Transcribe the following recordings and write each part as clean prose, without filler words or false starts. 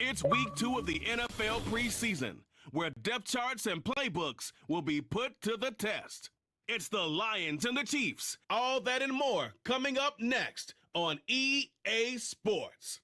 It's week 2 of the NFL preseason, where depth charts and playbooks will be put to the test. It's the Lions and the Chiefs. All that and more coming up next on EA Sports.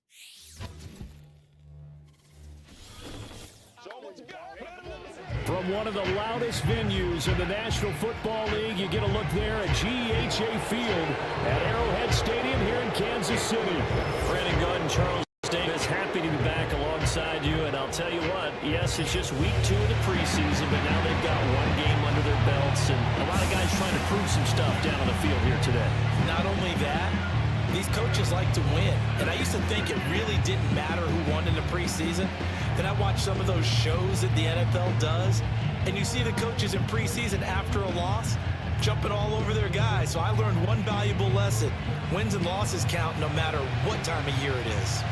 From one of the loudest venues in the National Football League, you get a look there at GEHA Field at Arrowhead Stadium here in Kansas City. Brandon Gaunt and Charles Davis, happy to be back alongside you. And I'll tell you what, yes, it's just week 2 of the preseason, but now they've got one game under their belts. And a lot of guys trying to prove some stuff down on the field here today. Not only that, these coaches like to win. And I used to think it really didn't matter who won in the preseason. Then I watch some of those shows that the NFL does, and you see the coaches in preseason after a loss jumping all over their guys. So I learned one valuable lesson. Wins and losses count no matter what time of year it is.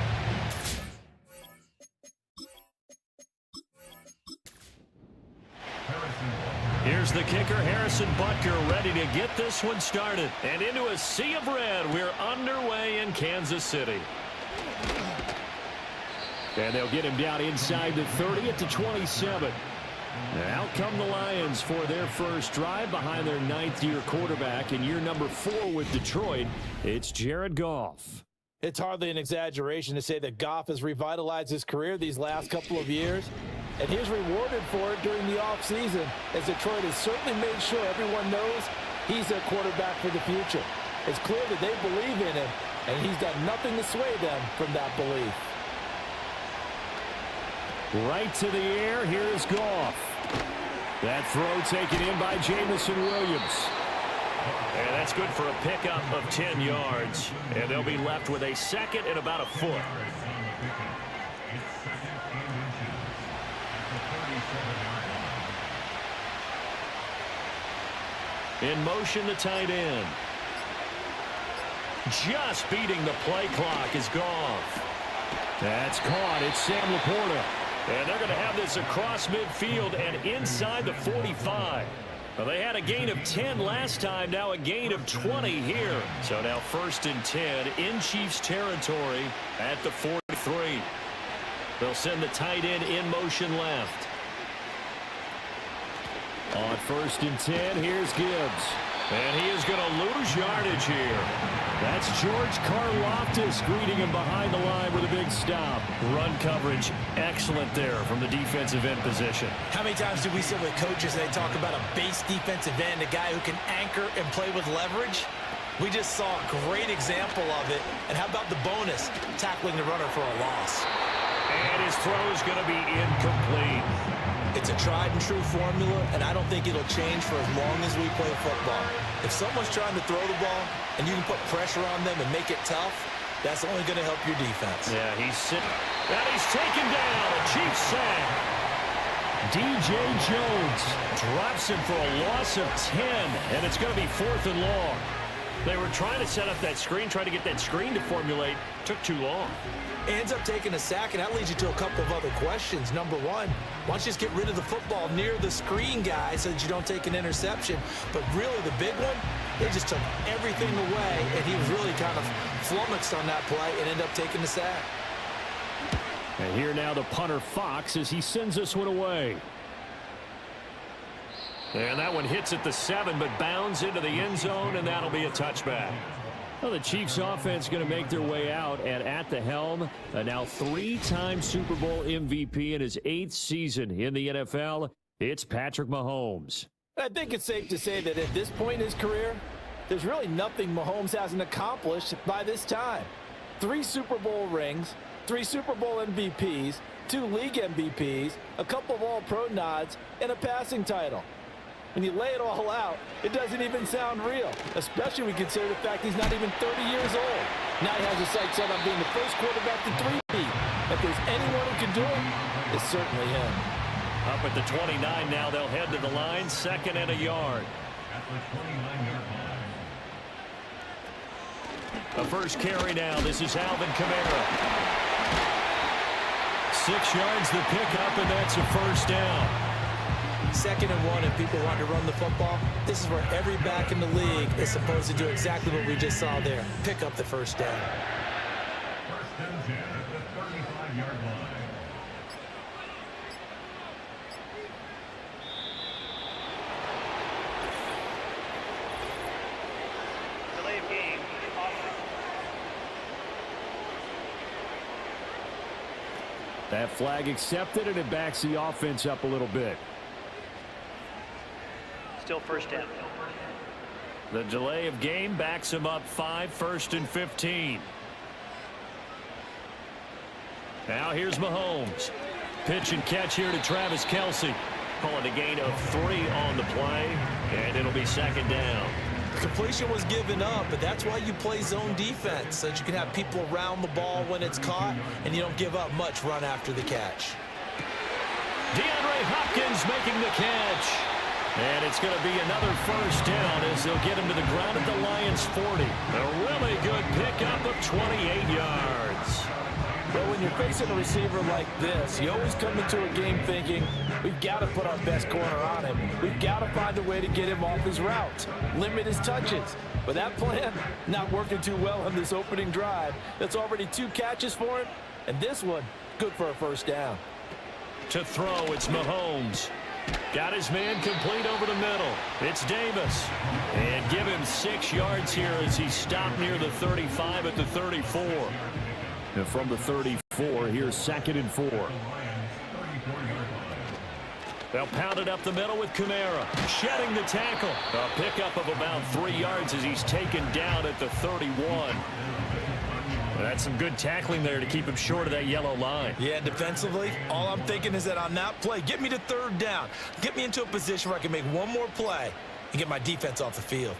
Here's the kicker, Harrison Butker, ready to get this one started. And into a sea of red, we're underway in Kansas City. And they'll get him down inside the 30 at the 27. Out come the Lions for their first drive behind their 9th-year quarterback in year number 4 with Detroit. It's Jared Goff. It's hardly an exaggeration to say that Goff has revitalized his career these last couple of years. And he's rewarded for it during the offseason, as Detroit has certainly made sure everyone knows he's their quarterback for the future. It's clear that they believe in him, and he's done nothing to sway them from that belief. Right to the air, here's Goff. That throw taken in by Jamison Williams. And that's good for a pickup of 10 yards. And they'll be left with a second and about a foot. In motion, the tight end. Just beating the play clock is Goff. That's caught. It's Sam Laporta. And they're going to have this across midfield and inside the 45. Well, they had a gain of 10 last time, now a gain of 20 here. So now 1st and 10 in Chiefs territory at the 43. They'll send the tight end in motion left. On 1st and 10, here's Gibbs. And he is going to lose yardage here. That's George Karlaftis greeting him behind the line with a big stop. Run coverage excellent there from the defensive end position. How many times do we sit with coaches and they talk about a base defensive end, a guy who can anchor and play with leverage? We just saw a great example of it. And how about the bonus, tackling the runner for a loss? And his throw is going to be incomplete. It's a tried-and-true formula, and I don't think it'll change for as long as we play football. If someone's trying to throw the ball and you can put pressure on them and make it tough, that's only going to help your defense. Yeah, he's sitting. And he's taken down. A Chiefs sack. DJ Jones drops him for a loss of 10, and it's going to be 4th and long. They were trying to set up that screen, trying to get that screen to formulate. Took too long. Ends up taking a sack, and that leads you to a couple of other questions. Number one, why don't you just get rid of the football near the screen guy so that you don't take an interception? But really, the big one, they just took everything away, and he was really kind of flummoxed on that play and ended up taking the sack. And here now the punter Fox as he sends this one away. And that one hits at the 7, but bounds into the end zone, and that'll be a touchback. Well, the Chiefs offense going to make their way out, and at the helm, a now 3-time Super Bowl MVP in his 8th season in the NFL, it's Patrick Mahomes. I think it's safe to say that at this point in his career, there's really nothing Mahomes hasn't accomplished by this time. 3 Super Bowl rings, 3 Super Bowl MVPs, 2 league MVPs, a couple of All-Pro nods, and a passing title. When you lay it all out, it doesn't even sound real, especially when you consider the fact he's not even 30 years old. Now he has his sights set on being the first quarterback to 3-peat. If there's anyone who can do it, it's certainly him. Up at the 29 now, they'll head to the line, 2nd and a yard. The first carry now, this is Alvin Kamara. 6 yards the pickup, and that's a first down. 2nd and 1, if people want to run the football, this is where every back in the league is supposed to do exactly what we just saw there. Pick up the first down. 1st and 10 at the 35-yard line. That flag accepted, and it backs the offense up a little bit. Still first down. The delay of game backs him up 5, 1st and 15. Now here's Mahomes. Pitch and catch here to Travis Kelce. Calling a gain of 3 on the play, and it'll be 2nd down. Completion was given up, but that's why you play zone defense, so that you can have people around the ball when it's caught, and you don't give up much run after the catch. DeAndre Hopkins making the catch. And it's going to be another first down as they'll get him to the ground at the Lions' 40. A really good pickup of 28 yards. But when you're facing a receiver like this, you always come into a game thinking, we've got to put our best corner on him. We've got to find a way to get him off his route, limit his touches. But that plan not working too well on this opening drive. That's already 2 catches for him, and this one, good for a first down. To throw, it's Mahomes. Got his man complete over the middle. It's Davis. And give him 6 yards here as he stopped near the 35 at the 34. And from the 34, here's 2nd and 4. They'll pound it up the middle with Kamara. Shedding the tackle. A pickup of about 3 yards as he's taken down at the 31. That's some good tackling there to keep him short of that yellow line. Yeah, defensively, all I'm thinking is that on that play, get me to 3rd down. Get me into a position where I can make one more play and get my defense off the field.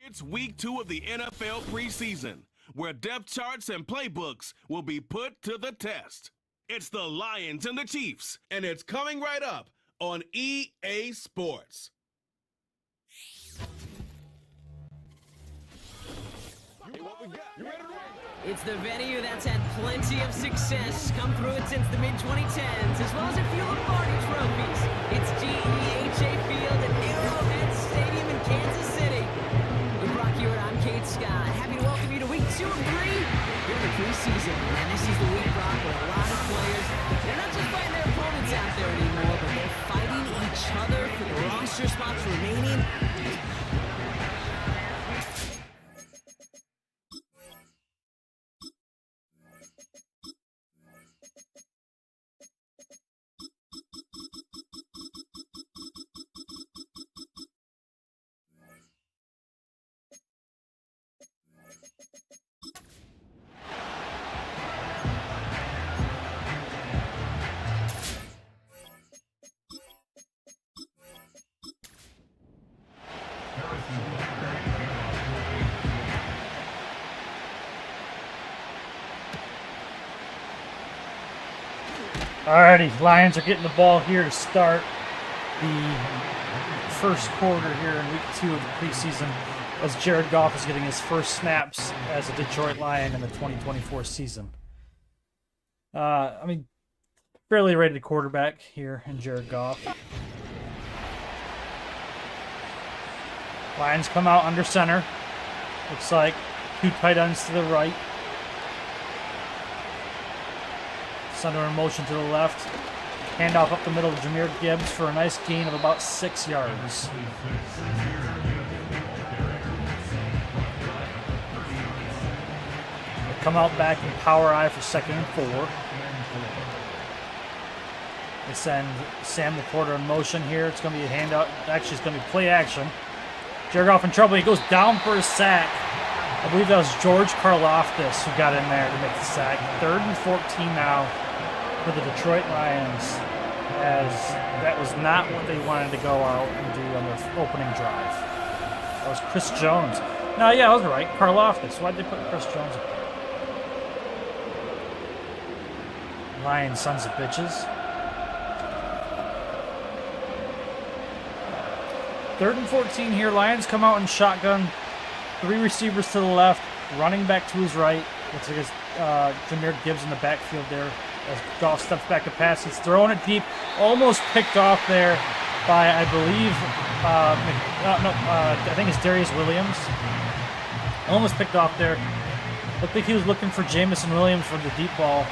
It's week 2 of the NFL preseason, where depth charts and playbooks will be put to the test. It's the Lions and the Chiefs, and it's coming right up on EA Sports. It's the venue that's had plenty of success come through it since the mid-2010s, as well as a few Lombardi trophies. It's GEHA Field at Arrowhead Stadium in Kansas City. With Brock Hewitt, I'm Kate Scott. Happy to welcome you to week 2 of 3 here in the preseason. And this is the week, Brock, where a lot of players, they're not just fighting their opponents out there anymore, but they're fighting each other for the roster spots remaining. Alrighty, Lions are getting the ball here to start the first quarter here in week 2 of the preseason, as Jared Goff is getting his first snaps as a Detroit Lion in the 2024 season. Fairly rated quarterback here in Jared Goff. Lions come out under center. Looks like 2 tight ends to the right. Center in motion to the left. Handoff up the middle to Jahmyr Gibbs for a nice gain of about 6 yards. They come out back in power I for 2nd and 4. They send Sam Laporta in motion here. It's going to be a handout. Actually, it's going to be play action. Jared Goff in trouble. He goes down for a sack. I believe that was George Karlaftis who got in there to make the sack. 3rd and 14 now for the Detroit Lions, as that was not what they wanted to go out and do on their opening drive. That was Chris Jones. No, yeah, I was right. Karlaftis. Why'd they put Chris Jones up? Lions, sons of bitches. 3rd and 14 here. Lions come out in shotgun. 3 receivers to the left. Running back to his right. Looks like it's Jahmyr Gibbs in the backfield there. As Goff steps back to pass. He's throwing it deep. Almost picked off there by, I believe, I think it's Darius Williams. Almost picked off there. Looked like he was looking for Jamison Williams for the deep ball.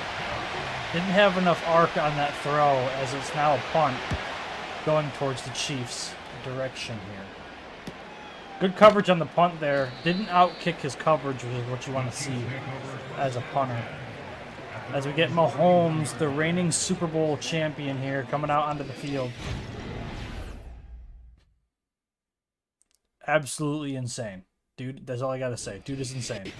Didn't have enough arc on that throw, as it's now a punt going towards the Chiefs' direction here. Good coverage on the punt there. Didn't outkick his coverage, which is what you want to see as a punter. As we get Mahomes, the reigning Super Bowl champion here, coming out onto the field. Absolutely insane. Dude, that's all I got to say. Dude is insane.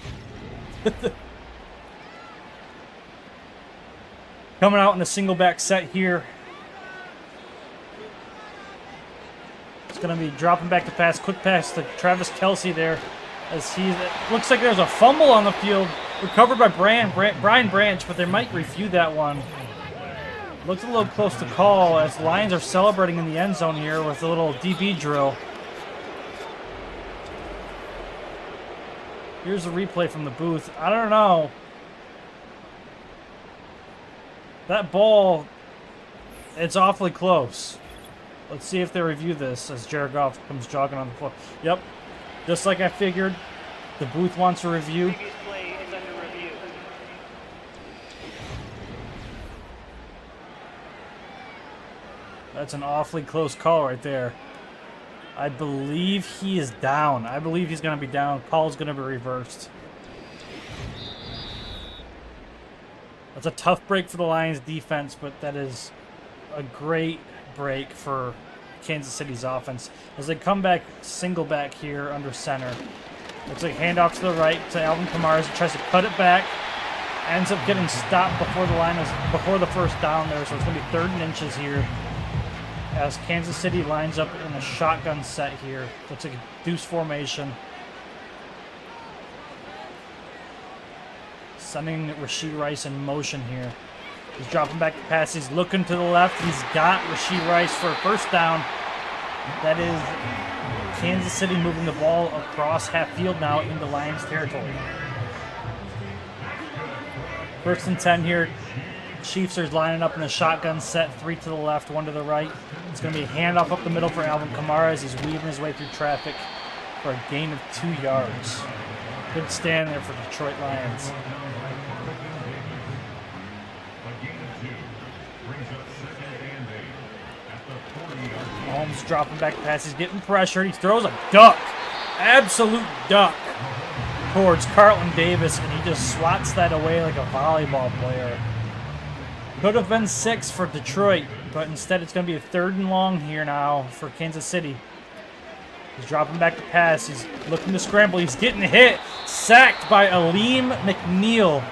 Coming out in a single back set here. It's going to be dropping back to pass. Quick pass to Travis Kelce there. As looks like there's a fumble on the field. Recovered by Brian Branch, but they might review that one. Looks a little close to call, as the Lions are celebrating in the end zone here with a little DB drill. Here's a replay from the booth. I don't know. That ball, it's awfully close. Let's see if they review this as Jared Goff comes jogging on the floor. Yep, just like I figured. The booth wants a review. That's an awfully close call right there. I believe he is down. I believe he's going to be down. Call is going to be reversed. That's a tough break for the Lions defense, but that is a great break for Kansas City's offense. As they come back, single back here under center. Looks like handoff to the right to Alvin Kamara as he tries to cut it back. Ends up getting stopped before the first down there, so it's going to be 3rd and inches here. As Kansas City lines up in a shotgun set here. Looks like a deuce formation. Sending Rashee Rice in motion here. He's dropping back to pass. He's looking to the left. He's got Rashee Rice for a first down. That is Kansas City moving the ball across half field now into Lions territory. 1st and 10 here. Chiefs are lining up in a shotgun set, 3 to the left, 1 to the right. It's going to be a handoff up the middle for Alvin Kamara as he's weaving his way through traffic for a gain of 2 yards. Good stand there for Detroit Lions. Mahomes dropping back pass. He's getting pressured. He throws a duck. Absolute duck towards Carlton Davis, and he just swats that away like a volleyball player. Could have been 6 for Detroit, but instead it's going to be a 3rd and long here now for Kansas City. He's dropping back to pass. He's looking to scramble. He's getting hit. Sacked by Aleem McNeil.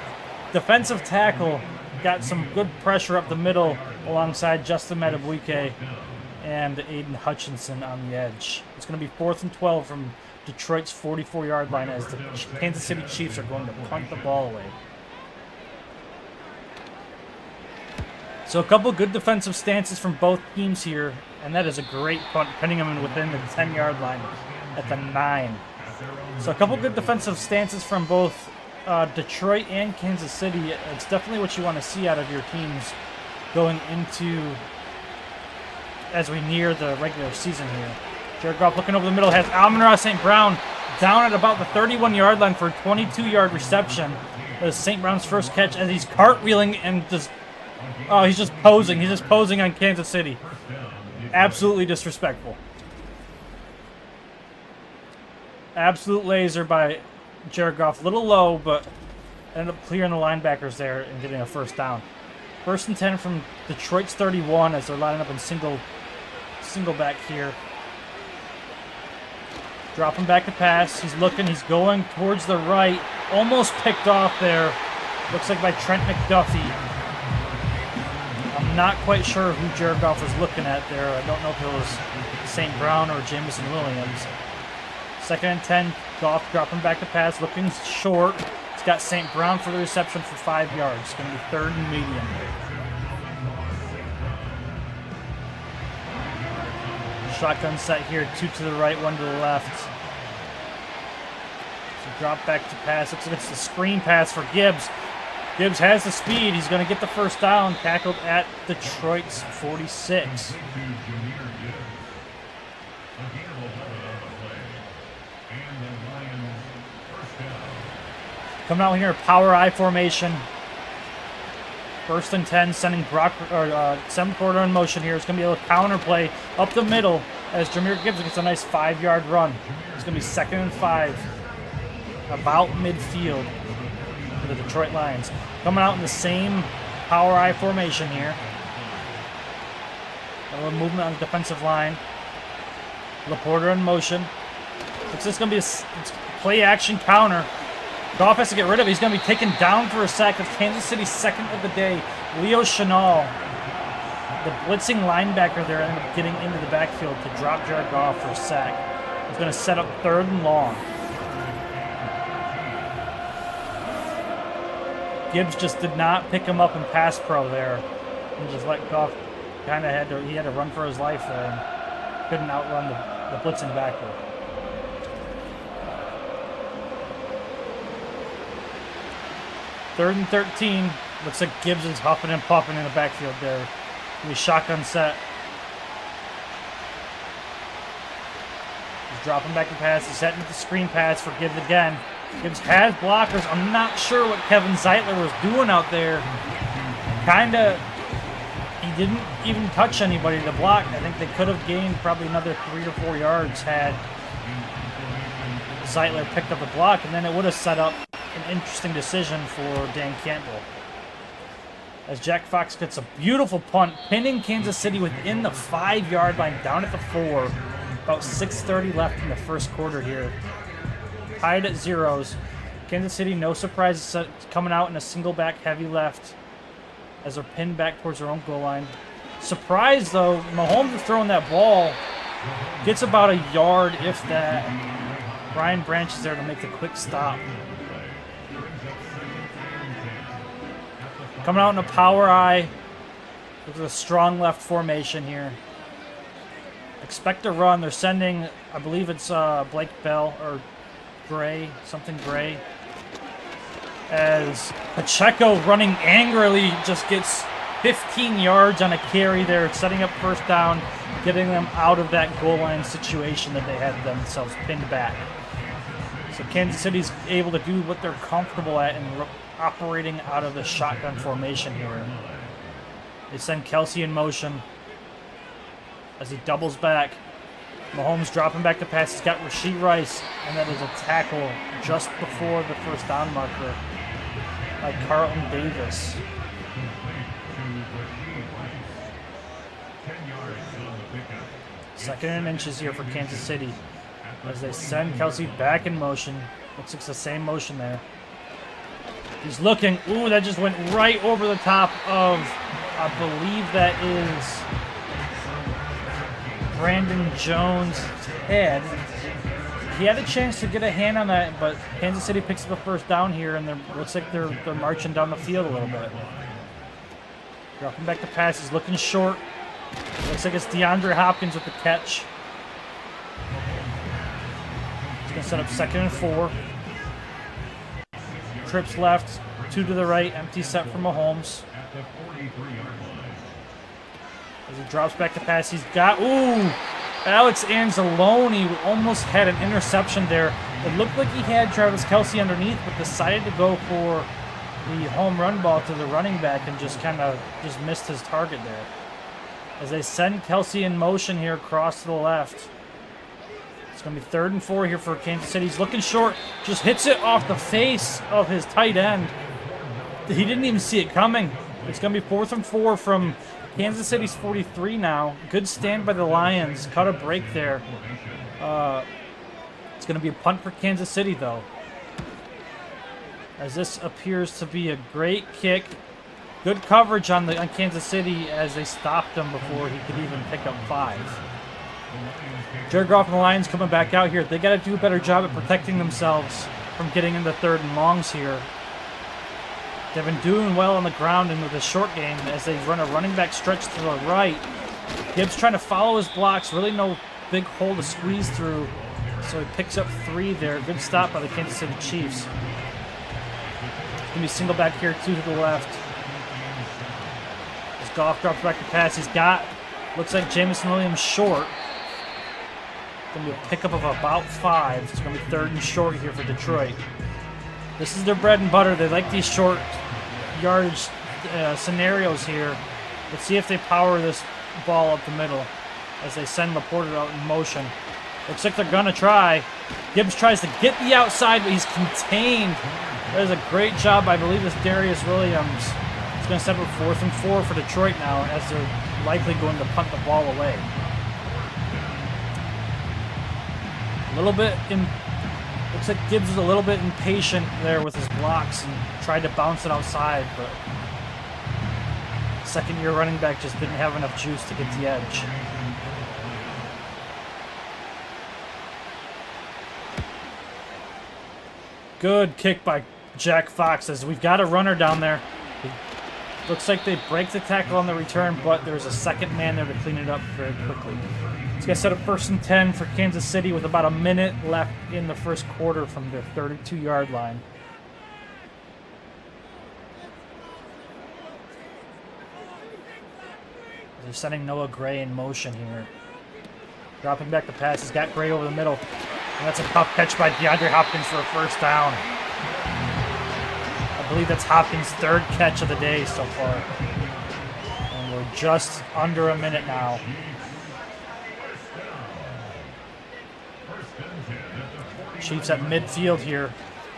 Defensive tackle. Got some good pressure up the middle alongside Justin Madubuike and Aiden Hutchinson on the edge. It's going to be 4th and 12 from Detroit's 44-yard line as the Kansas City Chiefs are going to punt the ball away. So a couple good defensive stances from both teams here, and that is a great punt, pinning them in within the 10-yard line at the 9. So a couple good defensive stances from both Detroit and Kansas City. It's definitely what you want to see out of your teams going into as we near the regular season here. Jared Goff looking over the middle, has Amon-Ra St. Brown down at about the 31-yard line for a 22-yard reception. That is St. Brown's first catch as he's cartwheeling and just, oh, he's just posing. He's just posing on Kansas City. Absolutely disrespectful. Absolute laser by Jared Goff. A little low, but ended up clearing the linebackers there and getting a first down. First and 10 from Detroit's 31 as they're lining up in single back here. Dropping back to pass. He's looking. He's going towards the right. Almost picked off there. Looks like by Trent McDuffie. I'm not quite sure who Jared Goff was looking at there. I don't know if it was St. Brown or Jameson Williams. Second and 10. Goff dropping back to pass. Looking short. He's got St. Brown for the reception for 5 yards. It's going to be third and medium. Shotgun set here, 2 to the right, 1 to the left. So drop back to pass. Looks like it's the screen pass for Gibbs. Gibbs has the speed. He's going to get the first down. Tackled at Detroit's 46. Coming out here, power I formation. First and 10, sending Sam Porter in motion here. It's going to be a little counter play up the middle as Jahmyr Gibbs gets a nice 5-yard run. It's going to be 2nd and 5, about midfield for the Detroit Lions. Coming out in the same power I formation here. A little movement on the defensive line. LaPorta in motion. Looks like it's going to be a play action counter. Goff has to get rid of it. He's going to be taken down for a sack. That's Kansas City's second of the day. Leo Chenal, the blitzing linebacker there, ended up getting into the backfield to drop Jared Goff for a sack. He's going to set up 3rd and long. Gibbs just did not pick him up in pass pro there. And just let Goff kind of had to run for his life there and couldn't outrun the blitzing backer. Third and 13. Looks like Gibbs is huffing and puffing in the backfield there. He's shotgun set. He's dropping back to pass. He's setting the screen pass for Gibbs again. Gibbs has blockers. I'm not sure what Kevin Zeitler was doing out there. He didn't even touch anybody to block. I think they could have gained probably another 3 or 4 yards had Zeitler picked up the block, and then it would have set up an interesting decision for Dan Campbell. As Jack Fox gets a beautiful punt, pinning Kansas City within the 5-yard line, down at the 4. About 6:30 left in the first quarter here. Tied at zeros. Kansas City, no surprises, coming out in a single back heavy left as they're pinned back towards their own goal line. Surprise though, Mahomes is throwing that ball. Gets about a yard, if that. Brian Branch is there to make the quick stop. Coming out in a power I with a strong left formation here. Expect a run. They're sending, I believe it's Blake Bell or Gray, something Gray. As Pacheco running angrily just gets 15 yards on a carry there, setting up first down, getting them out of that goal line situation that they had themselves pinned back. So Kansas City's able to do what they're comfortable at and operating out of the shotgun formation here. They send Kelsey in motion as he doubles back. Mahomes dropping back to pass. He's got Rashee Rice, and that is a tackle just before the first down marker by Carlton Davis. Second and inches here for Kansas City as they send Kelsey back in motion. Looks like it's the same motion there. He's looking. Ooh, that just went right over the top of, I believe that is Brandon Jones' head. He had a chance to get a hand on that, but Kansas City picks up a first down here, and looks like they're marching down the field a little bit. Dropping back to pass. He's looking short. Looks like it's DeAndre Hopkins with the catch. He's going to set up 2nd and 4. Trips left, 2 to the right. Empty set for Mahomes. As he drops back to pass, he's got... Ooh! Alex Anzalone almost had an interception there. It looked like he had Travis Kelce underneath, but decided to go for the home run ball to the running back and just kind of missed his target there. As they send Kelce in motion here across to the left. It's going to be 3rd and 4 here for Kansas City. He's looking short. Just hits it off the face of his tight end. He didn't even see it coming. It's going to be 4th and 4 from Kansas City's 43 now. Good stand by the Lions. Cut a break there. It's going to be a punt for Kansas City, though. As this appears to be a great kick. Good coverage on Kansas City as they stopped him before he could even pick up 5. Jared Goff and the Lions coming back out here. They got to do a better job at protecting themselves from getting into 3rd and longs here. They've been doing well on the ground and with the short game as they run a running back stretch to the right. Gibbs trying to follow his blocks. Really no big hole to squeeze through. So he picks up 3 there. Good stop by the Kansas City Chiefs. Going to be single back here, 2 to the left. As Goff drops back to pass, he's got, looks like Jameson Williams short. Going to be a pickup of about 5. It's going to be 3rd and short here for Detroit. This is their bread and butter. They like these short yardage scenarios here. Let's see if they power this ball up the middle as they send Laporta out in motion. Looks like they're going to try. Gibbs tries to get the outside, but he's contained. That is a great job, I believe, it's Darius Williams. It's going to set up 4th and 4 for Detroit now as they're likely going to punt the ball away. A little bit looks like Gibbs was a little bit impatient there with his blocks and tried to bounce it outside, but second-year running back just didn't have enough juice to get the edge. Good kick by Jack Fox as we've got a runner down there. Looks like they break the tackle on the return, but there's a second man there to clean it up very quickly. It's going to set up 1st and 10 for Kansas City with about a minute left in the first quarter from their 32-yard line. They're sending Noah Gray in motion here. Dropping back the pass. He's got Gray over the middle. And that's a tough catch by DeAndre Hopkins for a 1st down. I believe that's Hopkins' 3rd catch of the day so far. And we're just under a minute now. Chiefs at midfield here.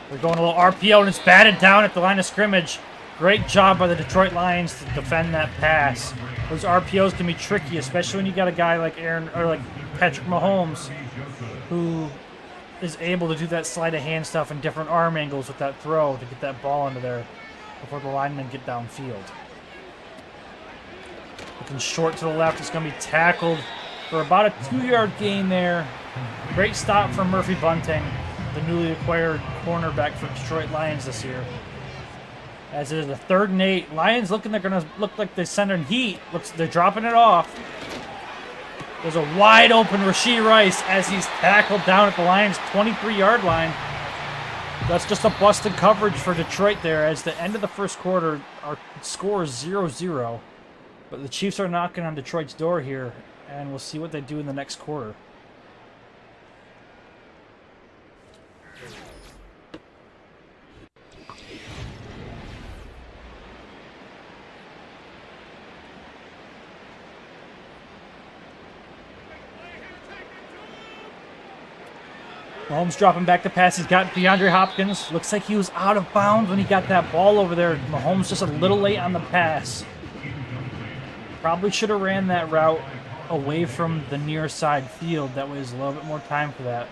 They're going a little RPO and it's batted down at the line of scrimmage. Great job by the Detroit Lions to defend that pass. Those RPOs can be tricky, especially when you got a guy like Patrick Mahomes, who is able to do that sleight of hand stuff and different arm angles with that throw to get that ball into there before the linemen get downfield. Looking short to the left, it's going to be tackled for about a 2-yard gain there. Great stop from Murphy Bunting, the newly acquired cornerback for Detroit Lions this year. As it is a 3rd and 8. Lions they're going to look like they're sending heat. They're dropping it off. There's a wide open Rashee Rice as he's tackled down at the Lions' 23-yard line. That's just a busted coverage for Detroit there as the end of the first quarter, our score is 0-0. But the Chiefs are knocking on Detroit's door here, and we'll see what they do in the next quarter. Mahomes dropping back to pass. He's got DeAndre Hopkins. Looks like he was out of bounds when he got that ball over there. Mahomes just a little late on the pass. Probably should have ran that route away from the near side field. That way there's a little bit more time for that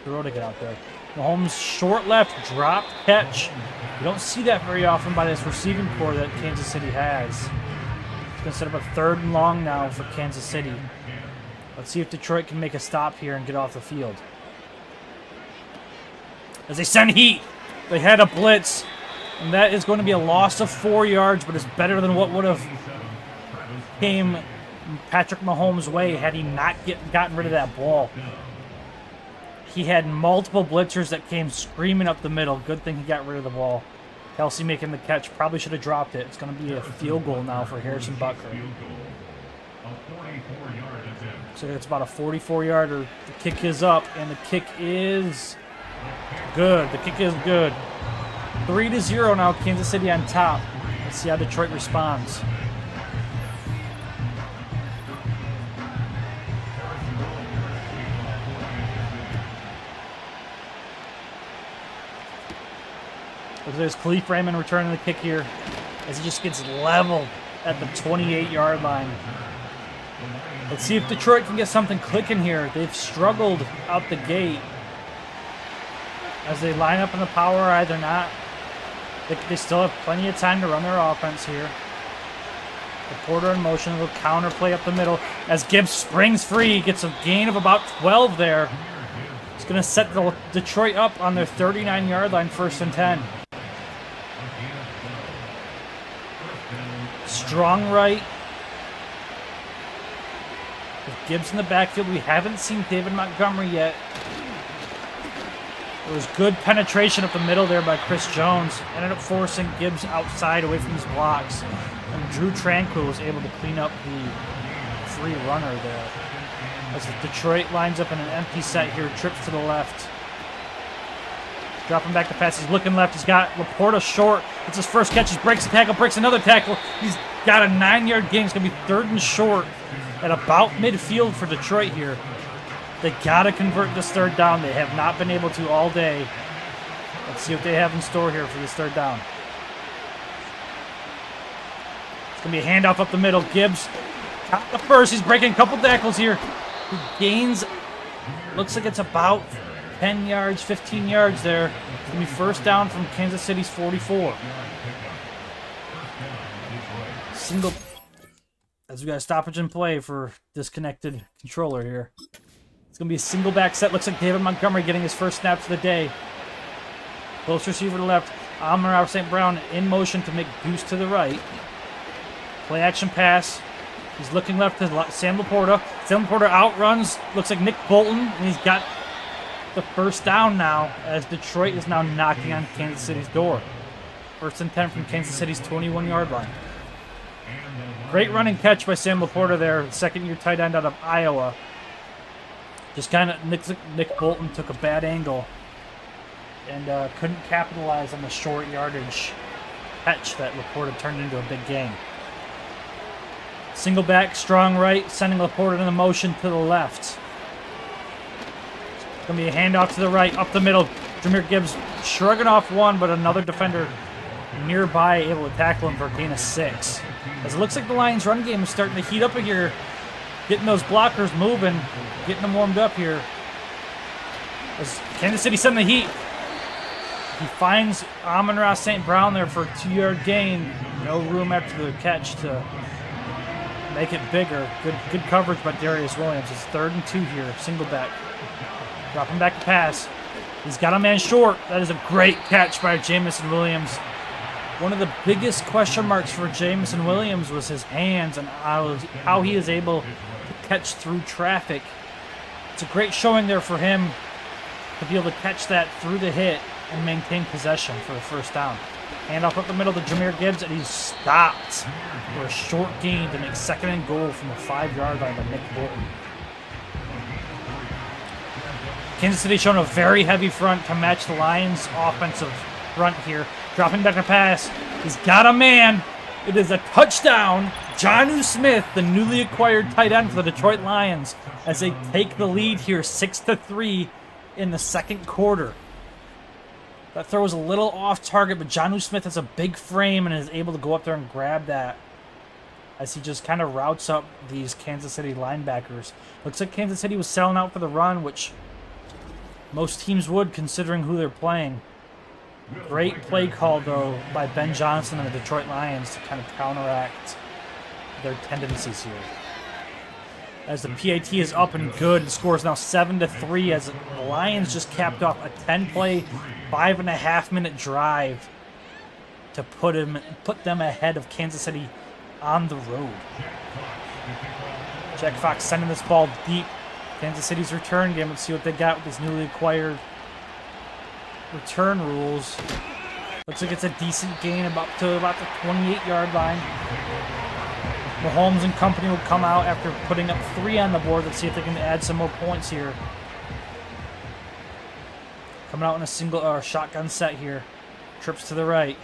throw to get out there. Mahomes short left, drop catch. You don't see that very often by this receiving core that Kansas City has. It's going to set up a 3rd and long now for Kansas City. Let's see if Detroit can make a stop here and get off the field. As they send heat, they had a blitz, and that is going to be a loss of 4 yards, but it's better than what would have came Patrick Mahomes' way had he not gotten rid of that ball. He had multiple blitzers that came screaming up the middle. Good thing he got rid of the ball. Kelsey making the catch. Probably should have dropped it. It's going to be a field goal now for Harrison Butker. So it's about a 44-yarder. The kick is up, and the kick is good. The kick is good. 3-0 now, Kansas City on top. Let's see how Detroit responds. There's Khalif Raymond returning the kick here as he just gets leveled at the 28-yard line. Let's see if Detroit can get something clicking here. They've struggled out the gate as they line up in the power eye. They're not. They still have plenty of time to run their offense here. Porter in motion, a little counter play up the middle as Gibbs springs free, gets a gain of about 12 there. It's going to set Detroit up on their 39-yard line, 1st and 10. Strong right. With Gibbs in the backfield, we haven't seen David Montgomery yet. There was good penetration up the middle there by Chris Jones. Ended up forcing Gibbs outside away from his blocks. And Drew Tranquil was able to clean up the free runner there. As Detroit lines up in an empty set here, trips to the left. Dropping back the pass, he's looking left. He's got Laporta short. It's his first catch. He breaks a tackle, breaks another tackle. He's got a 9-yard gain. It's going to be 3rd and short at about midfield for Detroit here. They got to convert this 3rd down. They have not been able to all day. Let's see what they have in store here for this 3rd down. It's going to be a handoff up the middle. Gibbs caught the first. He's breaking a couple tackles here. He gains, looks like it's about 10 yards, 15 yards there. It's going to be 1st down from Kansas City's 44. Single, as we got a stoppage in play for disconnected controller here. It's going to be a single back set. Looks like David Montgomery getting his first snaps of the day. Close receiver to left. Amon-Ra St. Brown in motion to make Goose to the right. Play action pass. He's looking left to Sam Laporta. Sam Laporta outruns. Looks like Nick Bolton. And he's got the 1st down now as Detroit is now knocking on Kansas City's door. 1st and 10 from Kansas City's 21-yard line. Great running catch by Sam Laporta there. 2nd-year tight end out of Iowa. Just kind of Nick Bolton took a bad angle and couldn't capitalize on the short yardage catch that Laporta turned into a big gain. Single back, strong right, sending Laporta in the motion to the left. It's going to be a handoff to the right, up the middle. Jahmyr Gibbs shrugging off one, but another defender nearby able to tackle him for a gain of 6. As it looks like the Lions' run game is starting to heat up here, getting those blockers moving, getting them warmed up here. As Kansas City sending the heat. He finds Amon-Ra St. Brown there for a 2-yard gain. No room after the catch to make it bigger. Good coverage by Darius Williams. It's 3rd and 2 here. Single back. Dropping back the pass. He's got a man short. That is a great catch by Jameson Williams. One of the biggest question marks for Jameson Williams was his hands and how he is able to catch through traffic. It's a great showing there for him to be able to catch that through the hit and maintain possession for the 1st down. Handoff up the middle to Jahmyr Gibbs, and he's stopped for a short gain to make 2nd and goal from the 5-yard line by Nick Bolton. Kansas City showing a very heavy front to match the Lions' offensive front here. Dropping back to pass. He's got a man. It is a touchdown. Jonnu Smith, the newly acquired tight end for the Detroit Lions, as they take the lead here 6-3 in the 2nd quarter. That throw was a little off target, but Jonnu Smith has a big frame and is able to go up there and grab that as he just kind of routes up these Kansas City linebackers. Looks like Kansas City was selling out for the run, which most teams would considering who they're playing. Great play call, though, by Ben Johnson and the Detroit Lions to kind of counteract their tendencies here. As the PAT is up and good, the score is now 7-3 as the Lions just capped off a 10-play, 5.5-minute drive to put them ahead of Kansas City on the road. Jack Fox sending this ball deep. Kansas City's return game. Let's see what they got with these newly acquired return rules. Looks like it's a decent gain about the 28-yard line. Mahomes and company will come out after putting up 3 on the board. Let's see if they can add some more points here. Coming out in a single or shotgun set here. Trips to the right.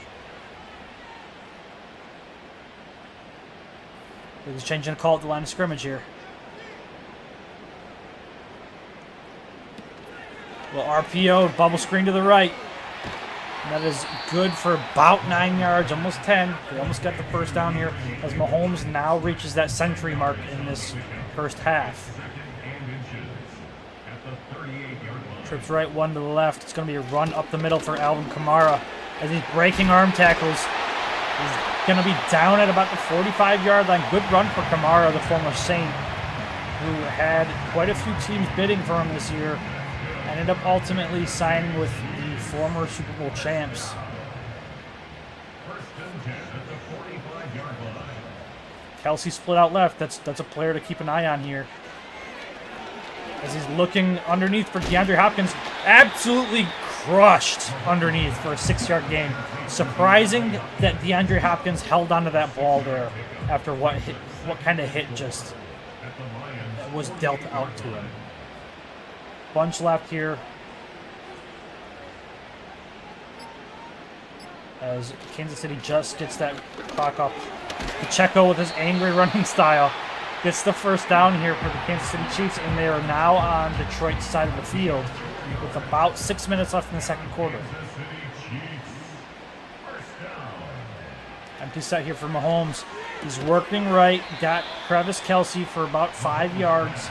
He's changing a call at the line of scrimmage here. Well, RPO, bubble screen to the right. And that is good for about 9 yards, almost 10. They almost got the first down here as Mahomes now reaches that century mark in this first half. Trips right, 1 to the left. It's going to be a run up the middle for Alvin Kamara as he's breaking arm tackles. He's going to be down at about the 45-yard line. Good run for Kamara, the former Saint, who had quite a few teams bidding for him this year. Ended up ultimately signing with the former Super Bowl champs. Kelsey split out left. That's a player to keep an eye on here. As he's looking underneath for DeAndre Hopkins. Absolutely crushed underneath for a 6-yard gain. Surprising that DeAndre Hopkins held onto that ball there after what kind of hit just was dealt out to him. Bunch left here as Kansas City just gets that clock up. Pacheco with his angry running style gets the first down here for the Kansas City Chiefs, and they are now on Detroit's side of the field with about 6 minutes left in the second quarter. Empty set here for Mahomes. He's working right, got Travis Kelce for about 5 yards.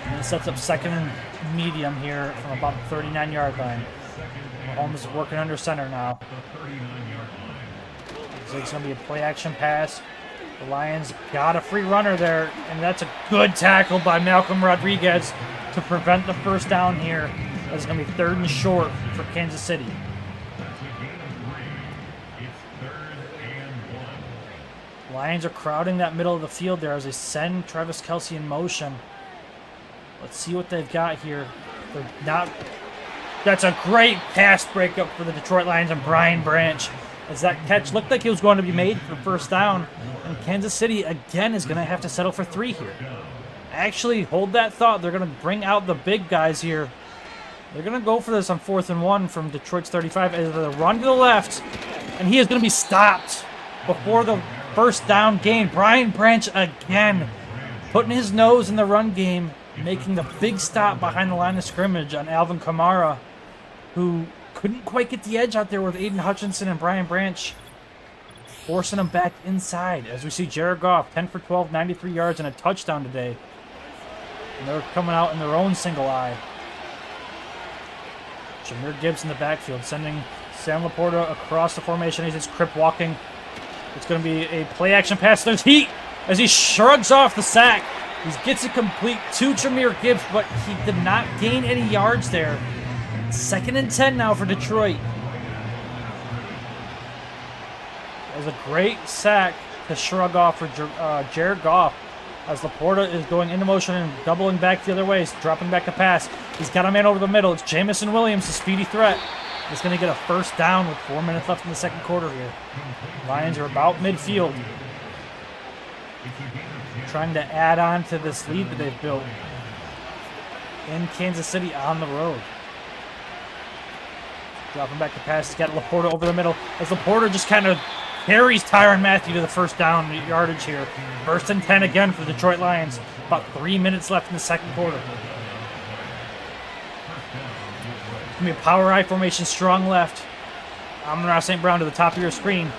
And it sets up second and medium here from about the 39-yard line. Mahomes is working under center now. So it's going to be a play-action pass. The Lions got a free runner there, and that's a good tackle by Malcolm Rodriguez to prevent the first down here. It's going to be 3rd and short for Kansas City. Lions are crowding that middle of the field there as they send Travis Kelce in motion. Let's see what they've got here. They're not. That's a great pass breakup for the Detroit Lions and Brian Branch. As that catch looked like it was going to be made for first down. And Kansas City, again, is going to have to settle for 3 here. Actually, hold that thought. They're going to bring out the big guys here. They're going to go for this on 4th and 1 from Detroit's 35. As they run to the left. And he is going to be stopped before the first down gain. Brian Branch again putting his nose in the run game, making the big stop behind the line of scrimmage on Alvin Kamara, who couldn't quite get the edge out there with Aiden Hutchinson and Brian Branch forcing him back inside. As we see Jared Goff, 10 for 12, 93 yards and a touchdown today. And they're coming out in their own single eye. Jahmyr Gibbs in the backfield, sending Sam Laporta across the formation. He's just crip walking. It's going to be a play-action pass. There's heat as he shrugs off the sack. He gets it complete to Jahmyr Gibbs, but he did not gain any yards there. 2nd and 10 now for Detroit. It was a great sack to shrug off for Jared Goff as Laporta is going into motion and doubling back the other way. He's dropping back the pass. He's got a man over the middle. It's Jamison Williams, the speedy threat. He's going to get a first down with 4 minutes left in the second quarter here. Lions are about midfield, trying to add on to this lead that they've built in Kansas City on the road. Dropping back the pass. He's got Laporta over the middle as Laporta just kind of carries Tyrann Mathieu to the first down yardage here. 1st and 10 again for the Detroit Lions. About 3 minutes left in the second quarter. It's going to be a power I formation, strong left. Amon-Ra St. Brown to the top of your screen.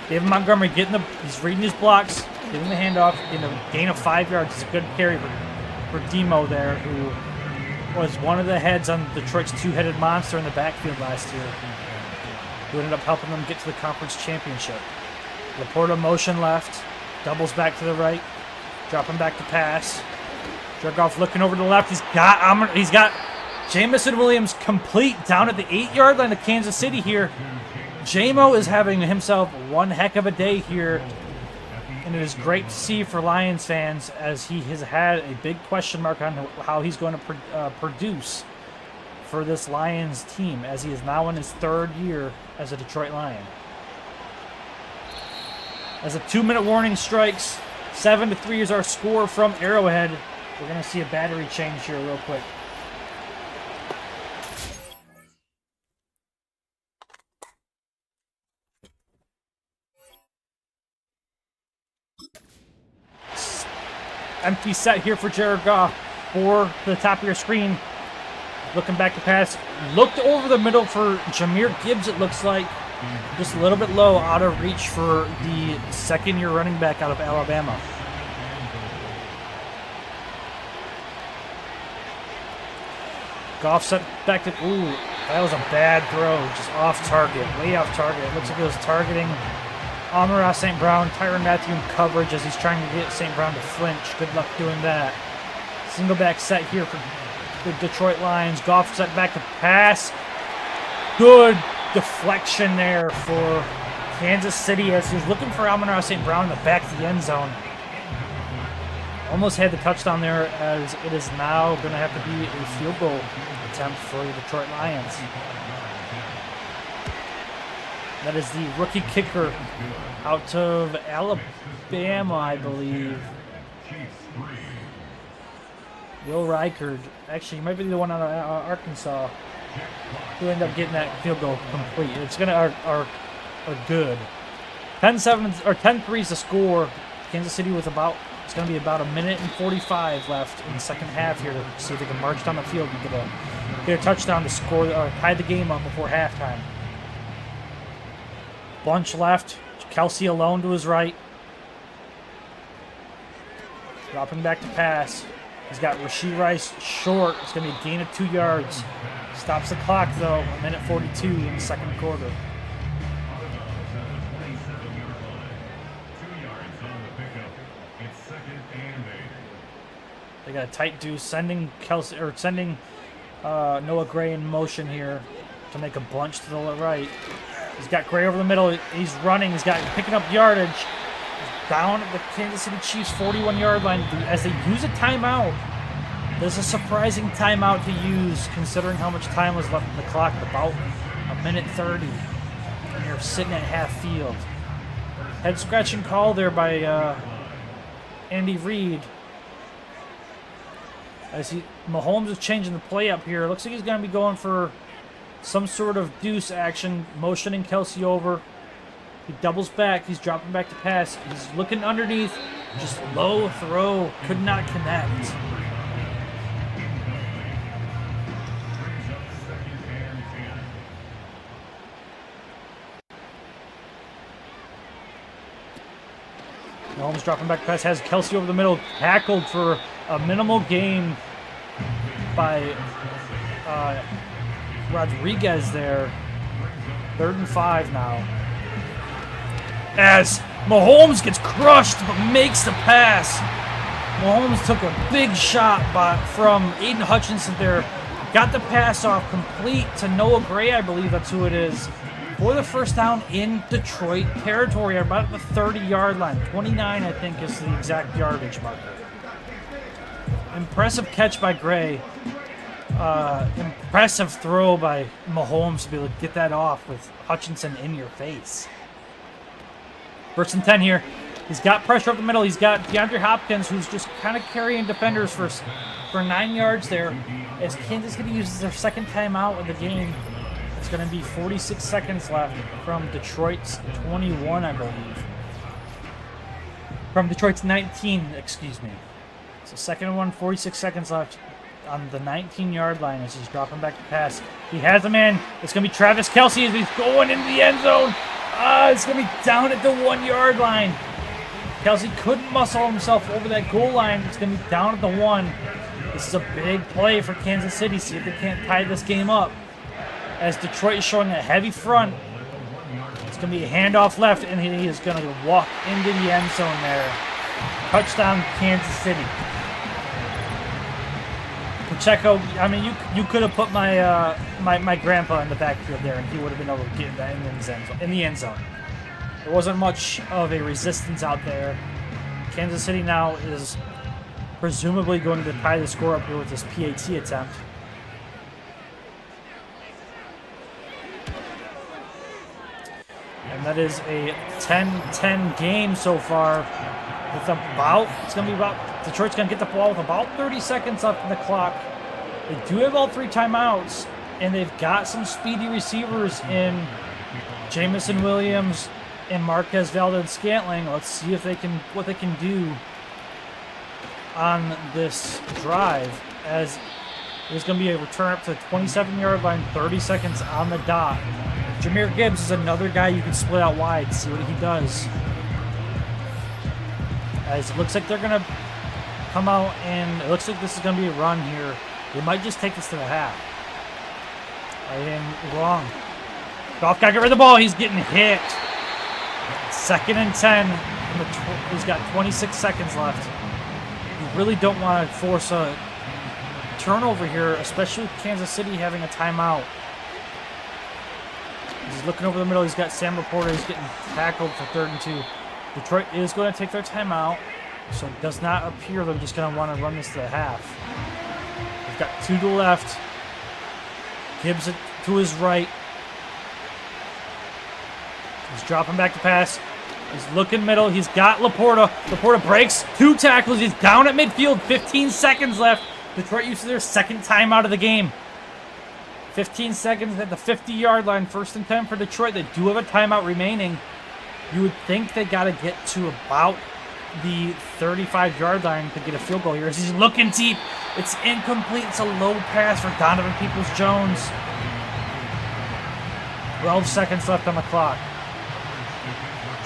David Montgomery he's reading his blocks, getting the handoff, getting a gain of 5 yards. It's a good carry for Demo there, who was one of the heads on Detroit's two-headed monster in the backfield last year, who ended up helping them get to the conference championship. Laporta motion left, doubles back to the right, dropping back to pass. Jared Goff looking over to the left. He's got Jamison Williams complete down at the 8-yard line of Kansas City here. J-Mo is having himself one heck of a day here And it is great to see for Lions fans, as he has had a big question mark on how he's going to produce for this Lions team, as he is now in his 3rd year as a Detroit Lion. As a 2-minute warning strikes, 7-3 is our score from Arrowhead. We're going to see a battery change here real quick. Empty set here for Jared Goff for the top of your screen. Looking back to pass. Looked over the middle for Jahmyr Gibbs, it looks like. Just a little bit low, out of reach for the second-year running back out of Alabama. Goff set back to... Ooh, that was a bad throw. Just off target, way off target. It looks like it was targeting Amon-Ra St. Brown, Tyrann Mathieu in coverage as he's trying to get St. Brown to flinch. Good luck doing that. Single back set here for the Detroit Lions. Goff set back to pass. Good deflection there for Kansas City as he's looking for Amon-Ra St. Brown in the back of the end zone. Almost had the touchdown there, as it is now going to have to be a field goal attempt for the Detroit Lions. That is the rookie kicker out of Alabama, I believe. Will Reichard. Actually, he might be the one out of Arkansas who ended up getting that field goal complete. It's going to are good. 10-7 or 10-3 is the score. Kansas City with it's going to be about 1:45 left in the second half here to see if they can march down the field and get a touchdown to score or tie the game up before halftime. Bunch left. Kelsey alone to his right. Dropping back to pass. He's got Rashee Rice short. It's going to be a gain of 2 yards. Stops the clock, though. 1:42 in the second quarter. They got a tight deuce, sending Noah Gray in motion here to make a bunch to the right. He's got Gray over the middle. He's running. He's got picking up yardage. He's down at the Kansas City Chiefs 41-yard line as they use a timeout. There's a surprising timeout to use considering how much time was left in the clock, about 1:30. And you're sitting at half field. Head scratching call there by Andy Reid. As Mahomes is changing the play up here. Looks like he's going to be going for some sort of deuce action, motioning Kelsey over. He doubles back. He's dropping back to pass. He's looking underneath. Just low throw. Could not connect. Mahomes dropping back pass, has Kelsey over the middle, tackled for a minimal gain by Rodriguez there. 3rd and 5 now. As Mahomes gets crushed but makes the pass. Mahomes took a big shot from Aiden Hutchinson there. Got the pass off complete to Noah Gray, I believe that's who it is, for the first down in Detroit territory, about the 30-yard line. 29, I think, is the exact yardage marker. Impressive catch by Gray. Impressive throw by Mahomes to be able to get that off with Hutchinson in your face. 1st and 10 here. He's got pressure up the middle. He's got DeAndre Hopkins, who's just kind of carrying defenders for 9 yards there. As Kansas City uses their second timeout of the game. It's going to be 46 seconds left from Detroit's 21, I believe. From Detroit's 19, excuse me. So second and 1, 46 seconds left on the 19-yard line as he's dropping back to pass. He has a man. It's going to be Travis Kelce as he's going into the end zone. It's going to be down at the 1-yard line. Kelce couldn't muscle himself over that goal line. It's going to be down at the 1. This is a big play for Kansas City. See if they can't tie this game up. As Detroit is showing a heavy front, it's going to be a handoff left, and he is going to walk into the end zone there. Touchdown, Kansas City. Pacheco, I mean, you could have put my grandpa in the backfield there, and he would have been able to get that in the end zone. There wasn't much of a resistance out there Kansas City now is presumably going to tie the score up here with this PAT attempt. And that is a 10-10 game so far. Detroit's going to get the ball with about 30 seconds left in the clock. They do have all 3 timeouts, and they've got some speedy receivers in Jamison Williams and Marquez Valdes-Scantling. Let's see if what they can do on this drive, as there's going to be a return up to the 27-yard line, 30 seconds on the dot. Jahmyr Gibbs is another guy you can split out wide, see what he does. As it looks like they're going to come out, and it looks like this is going to be a run here. They might just take this to the half. I am wrong. Goff got to get rid of the ball. He's getting hit. 2nd and 10. He's got 26 seconds left. You really don't want to force a turnover here, especially with Kansas City having a timeout. He's looking over the middle. He's got Sam Laporta. He's getting tackled for 3rd and 2. Detroit is going to take their timeout, so it does not appear they're just going to want to run this to the half. They've got 2 to the left. Gibbs to his right. He's dropping back to pass. He's looking middle. He's got Laporta. Laporta breaks 2 tackles. He's down at midfield. 15 seconds left. Detroit uses their 2nd timeout of the game. 15 seconds at the 50-yard line. 1st and 10 for Detroit. They do have a timeout remaining. You would think they got to get to about the 35-yard line to get a field goal here. As he's looking deep. It's incomplete. It's a low pass for Donovan Peoples-Jones. 12 seconds left on the clock.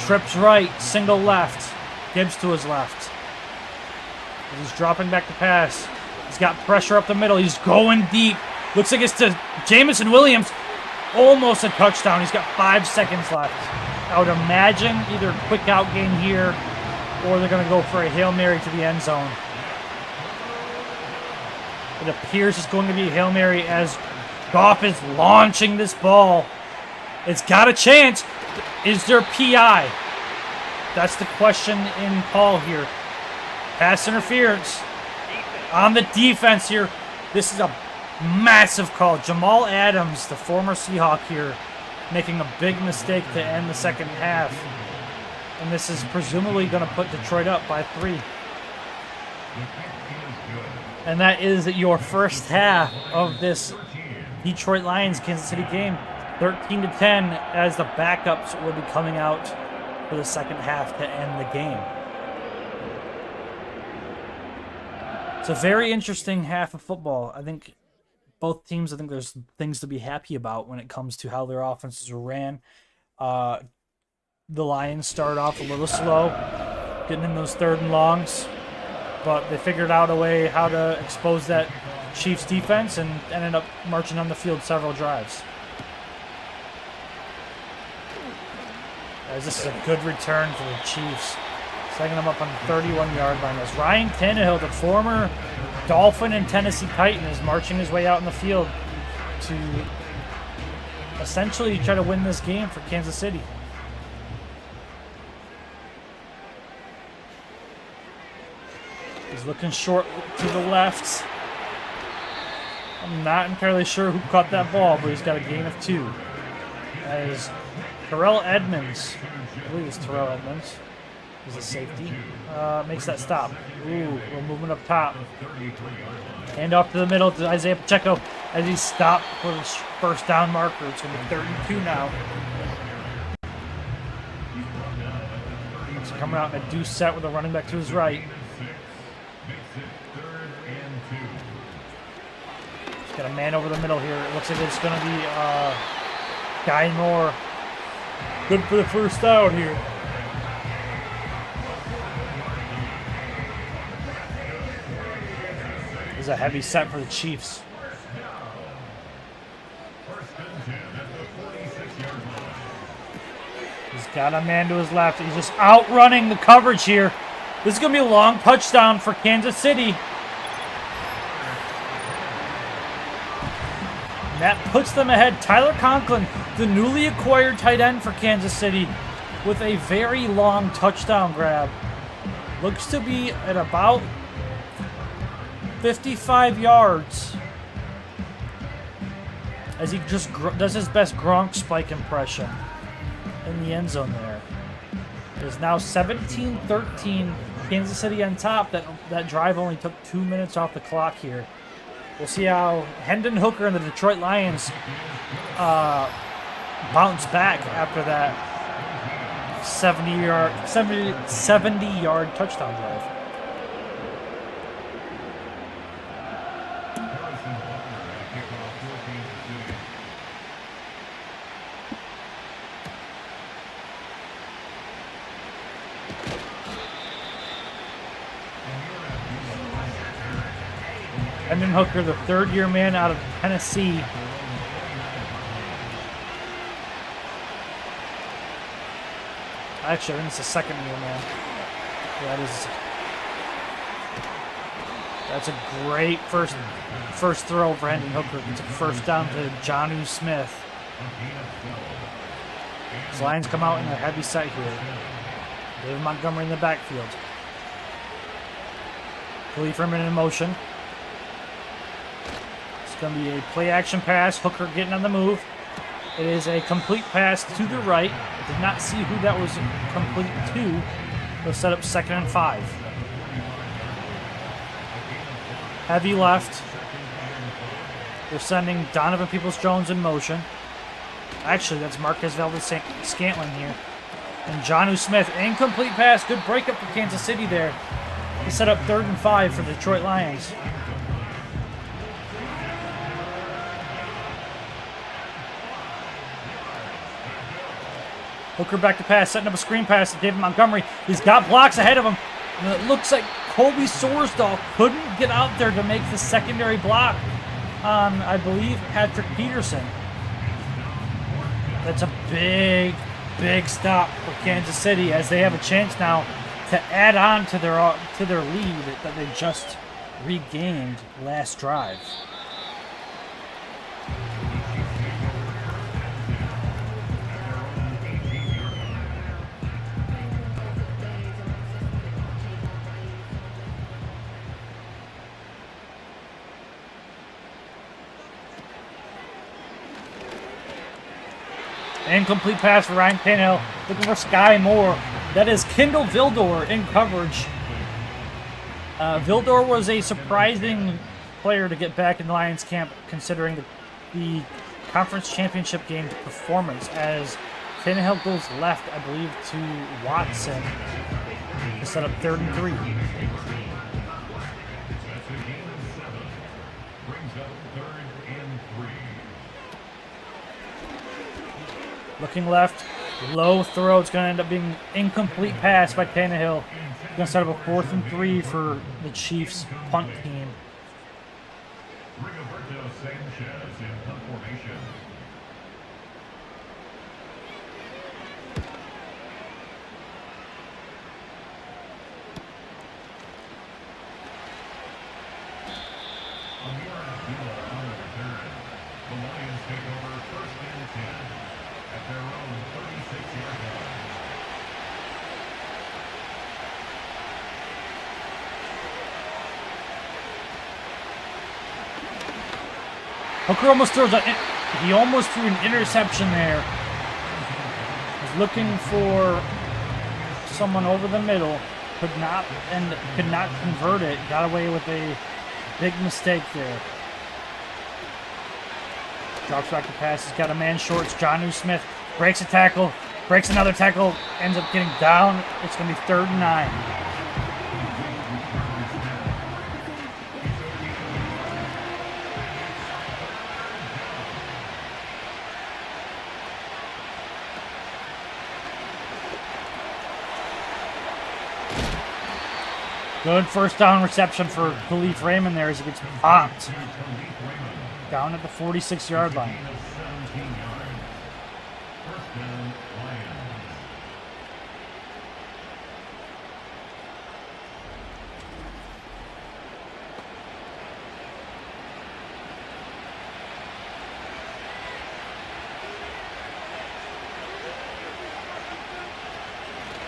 Trips right, single left. Gibbs to his left. He's dropping back to pass. He's got pressure up the middle. He's going deep. Looks like it's to Jamison Williams. Almost a touchdown. He's got 5 seconds left. I would imagine either a quick out game here, or they're going to go for a Hail Mary to the end zone. It appears it's going to be a Hail Mary as Goff is launching this ball. It's got a chance. Is there PI? That's the question in call here. Pass interference on the defense here. This is a massive call. Jamal Adams, the former Seahawk here, making a big mistake to end the 2nd half. And this is presumably going to put Detroit up by 3. And that is your first half of this Detroit Lions-Kansas City game. 13-10 as the backups will be coming out for the 2nd half to end the game. It's a very interesting half of football. I think both teams, there's things to be happy about when it comes to how their offenses are ran. The Lions started off a little slow, getting in those 3rd and longs, but they figured out a way how to expose that Chiefs defense and ended up marching on the field several drives. As this is a good return for the Chiefs. Setting them up on the 31-yard line as Ryan Tannehill, the former Dolphin and Tennessee Titan, is marching his way out in the field to essentially try to win this game for Kansas City. He's looking short to the left. I'm not entirely sure who caught that ball, but he's got a gain of 2. As Terrell Edmonds, I believe it's Terrell Edmonds, is a safety, makes that stop. Ooh, we're moving up top. Hand off to the middle to Isaiah Pacheco as he stopped for the 1st down marker. It's going to be 3rd and 2 now. He's coming out in a deuce set with a running back to his right. He's got a man over the middle here. It looks like it's going to be Guy Moore. Good for the 1st down here. This is a heavy set for the Chiefs. He's got a man to his left. He's just outrunning the coverage here. This is going to be a long touchdown for Kansas City. And that puts them ahead. Tyler Conklin, the newly acquired tight end for Kansas City, with a very long touchdown grab. Looks to be at about 55 yards as he just does his best Gronk spike impression in the end zone there. It is now 17-13, Kansas City on top. That drive only took 2 minutes off the clock here. We'll see how Hendon Hooker and the Detroit Lions bounce back after that 70-yard touchdown drive. Hendon Hooker, the third-year man out of Tennessee. Actually, I think it's a second-year man. Yeah, that's a great first throw for Hendon Hooker. It's a first down to Jonnu Smith. His Lions come out in a heavy set here. David Montgomery in the backfield. Khalif Raymond in motion. It's going to be a play-action pass. Hooker getting on the move. It is a complete pass to the right. I did not see who that was complete to. They'll set up 2nd and 5. Heavy left. They're sending Donovan Peoples-Jones in motion. Actually, that's Marquez Valdes-Scantling here. And Jonnu Smith, incomplete pass. Good breakup for Kansas City there. They set up 3rd and 5 for the Detroit Lions. Hooker back to pass, setting up a screen pass to David Montgomery. He's got blocks ahead of him. And it looks like Kobe Sorsdahl couldn't get out there to make the secondary block on, I believe, Patrick Peterson. That's a big, big stop for Kansas City as they have a chance now to add on to their lead that they just regained last drive. Incomplete pass for Ryan Tannehill. Looking for Sky Moore. That is Kindle Vildor in coverage. Vildor was a surprising player to get back in the Lions camp considering the conference championship game performance as Tannehill goes left, I believe, to Watson to set up 3rd and 3. Looking left, low throw. It's going to end up being incomplete pass by Tannehill. Going to set up a 4th and 3 for the Chiefs punt team. Hooker almost throws he almost threw an interception there. Was looking for someone over the middle, could not convert it. Got away with a big mistake there. Drops back to pass. He's got a man short. It's Jonnu Smith. Breaks a tackle. Breaks another tackle. Ends up getting down. It's going to be 3rd and 9. Good first down reception for Khalif Raymond there as he gets popped down at the 46-yard line.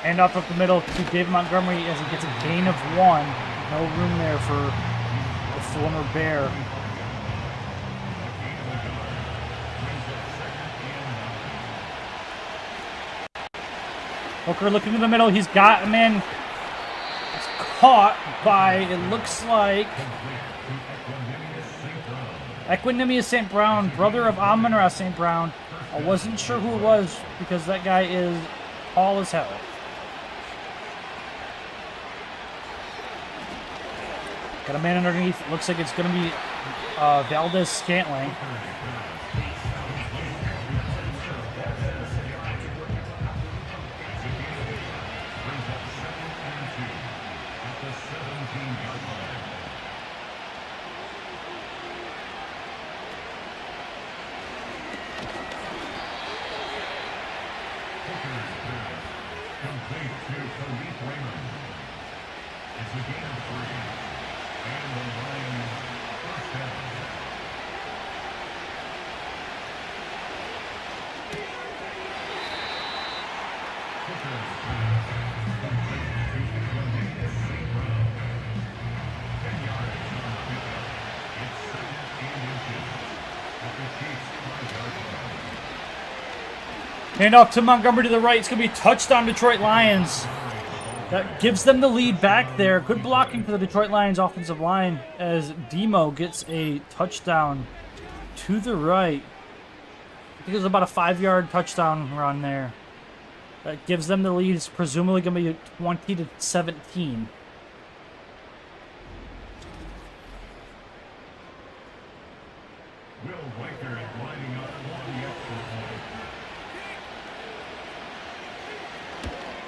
Hand off up the middle to David Montgomery as he gets a gain of 1. No room there for the former Bear. Hooker looking in the middle. He's got a man. It's caught by, it looks like, Equanimous St. Brown, brother of Amon-Ra St. Brown. I wasn't sure who it was because that guy is tall as hell. Got a man underneath. Looks like it's going to be Valdez Scantling. Hand off to Montgomery to the right. It's going to be touchdown Detroit Lions. That gives them the lead back there. Good blocking for the Detroit Lions offensive line as Demo gets a touchdown to the right. I think it was about a 5-yard touchdown run there. That gives them the lead. It's presumably going to be 20-17.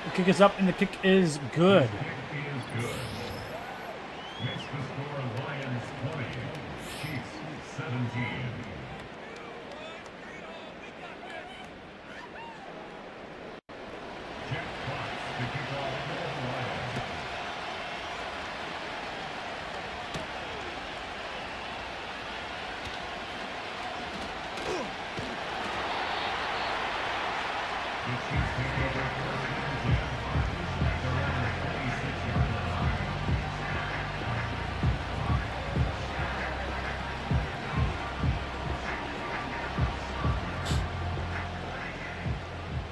The kick is up and the kick is good.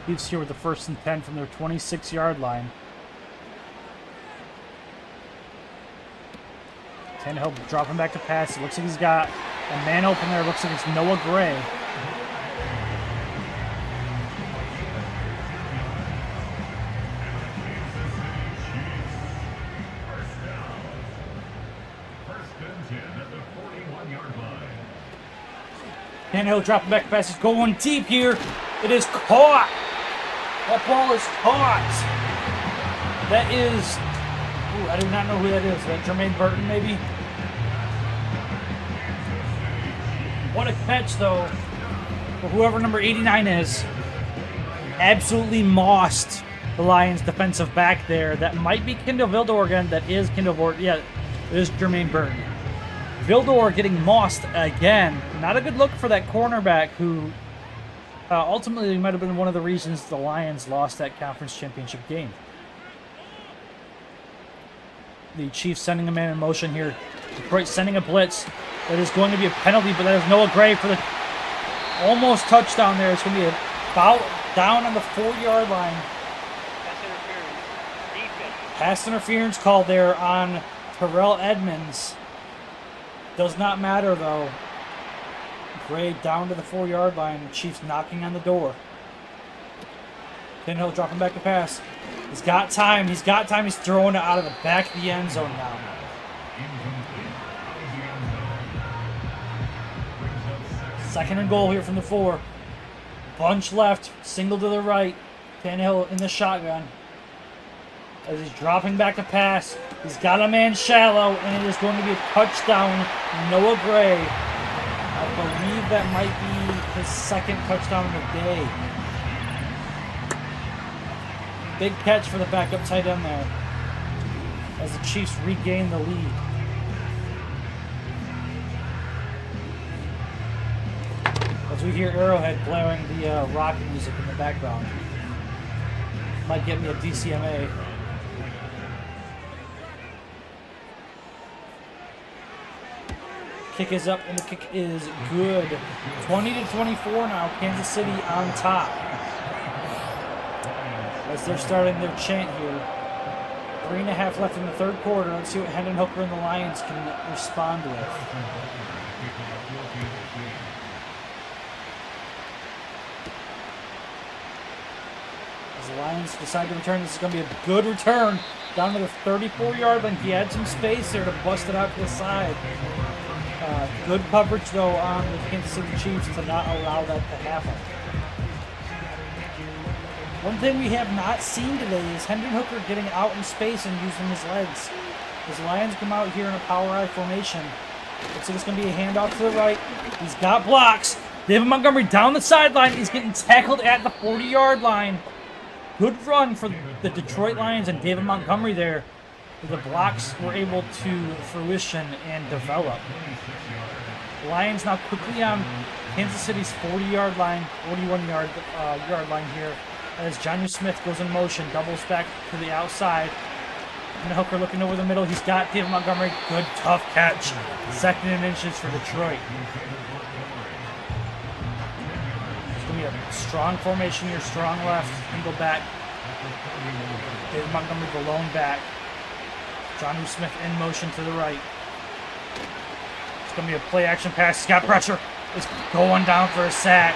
Chiefs here with the 1st and 10 from their 26-yard line. Tannehill dropping back to pass. It looks like he's got a man open there. It looks like it's Noah Gray. Tannehill dropping back to pass. He's going deep here. It is caught. That ball is caught. That is... Ooh, I do not know who that is. Is that Jermaine Burton, maybe? What a catch, though. For whoever number 89 is. Absolutely mossed the Lions defensive back there. That might be Kendall Vildor again. That is Kendall Vildor. Yeah, it is Jermaine Burton. Vildor getting mossed again. Not a good look for that cornerback who... ultimately, might have been one of the reasons the Lions lost that conference championship game. The Chiefs sending a man in motion here. Detroit sending a blitz. That is going to be a penalty, but that is Noah Gray for the almost touchdown there. It's going to be a foul down on the 4-yard line. Pass interference called there on Terrell Edmonds. Does not matter, though. Gray down to the 4-yard line. Chiefs knocking on the door. Tannehill dropping back to pass. He's got time. He's got time. He's throwing it out of the back of the end zone now. Second and goal here from the 4. Bunch left. Single to the right. Tannehill in the shotgun. As he's dropping back to pass. He's got a man shallow, and it is going to be a touchdown. Noah Gray. I believe that might be his 2nd touchdown of the day. Big catch for the backup tight end there as the Chiefs regain the lead. As we hear Arrowhead blaring the rock music in the background. Might get me a DCMA. Kick is up, and the kick is good. 20-24 now. Kansas City on top. As they're starting their chant here. 3.5 left in the third quarter. Let's see what Hendon Hooker and the Lions can respond with. As the Lions decide to return, this is going to be a good return. Down to the 34-yard line. He had some space there to bust it out to the side. Good coverage, though, on the Kansas City Chiefs to not allow that to happen. One thing we have not seen today is Hendon Hooker getting out in space and using his legs. As the Lions come out here in a power I formation, looks like it's going to be a handoff to the right. He's got blocks. David Montgomery down the sideline. He's getting tackled at the 40-yard line. Good run for the Detroit Lions and David Montgomery there. The blocks were able to fruition and develop. Lions now quickly on Kansas City's 40-yard line, 41-yard yard line here, as Jonnu Smith goes in motion, doubles back to the outside. And Hooker looking over the middle. He's got David Montgomery. Good, tough catch. 2nd and inches for Detroit. It's going to be a strong formation here, strong left, single back. David Montgomery the lone back. Jonnu Smith in motion to the right. It's going to be a play-action pass. He's got pressure. It's going down for a sack.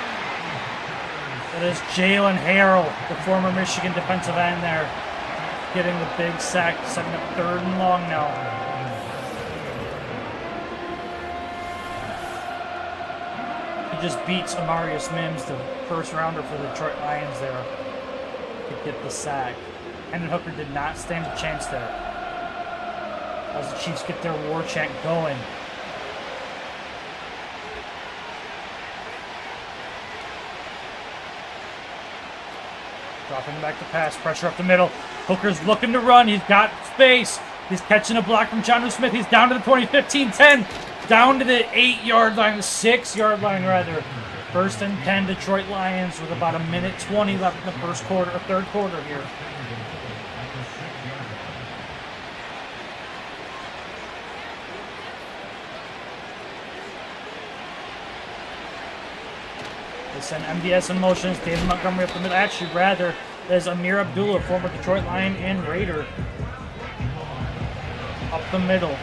That is Jalen Harrell, the former Michigan defensive end there, getting the big sack, setting up 3rd and long now. He just beats Amarius Mims, the first rounder for the Detroit Lions there, to get the sack. Hendon Hooker did not stand a chance there. As the Chiefs get their war chant going. Dropping back to pass, pressure up the middle. Hooker's looking to run. He's got space. He's catching a block from Jonnu Smith. He's down to the 20, 15, 10. Down to the 8-yard line, the 6-yard line rather. 1st and 10 Detroit Lions with about 1:20 left in the first quarter, or third quarter here. They send MVS in motion. It's David Montgomery up the middle. Actually, rather, there's Amir Abdullah, former Detroit Lion and Raider, up the middle.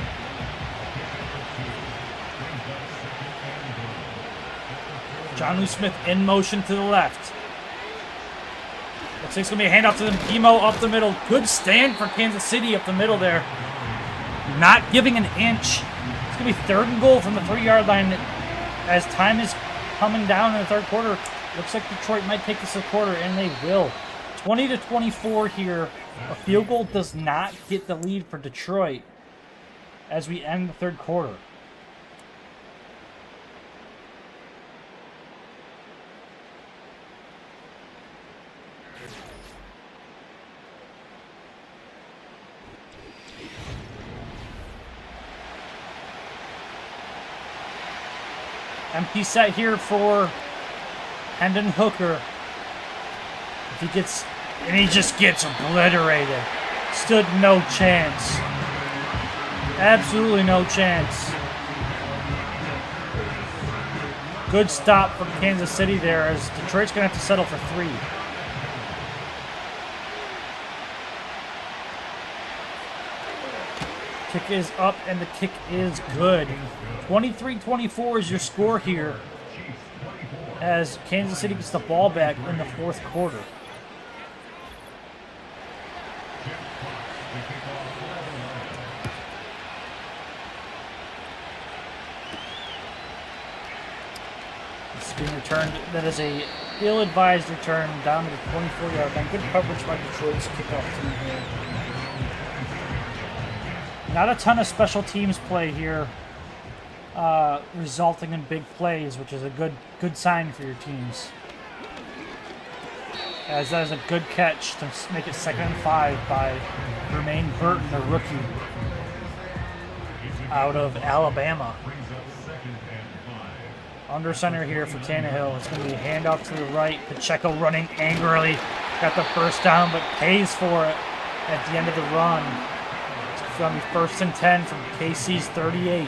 Jonnu Smith in motion to the left. Looks like it's going to be a handoff to the Emo up the middle. Good stand for Kansas City up the middle there. Not giving an inch. It's going to be 3rd and goal from the 3-yard line as time is coming down in the third quarter. Looks like Detroit might take this to the quarter, and they will. 20-24 here. A field goal does not get the lead for Detroit as we end the third quarter. Empty set here for Hendon Hooker. He just gets obliterated. Stood no chance. Absolutely no chance. Good stop from Kansas City there, as Detroit's going to have to settle for 3. Kick is up, and the kick is good. 23-24 is your score here, as Kansas City gets the ball back in the fourth quarter. It's being returned. That is a ill-advised return down to the 24-yard line. Good coverage by Detroit's kickoff team here. Not a ton of special teams play here, resulting in big plays, which is a good sign for your teams. As that is a good catch to make it 2nd and 5 by Jermaine Burton, the rookie out of Alabama. Under center here for Tannehill. It's going to be a handoff to the right. Pacheco running angrily. Got the first down, but pays for it at the end of the run. It's going to be 1st and 10 from KC's 38.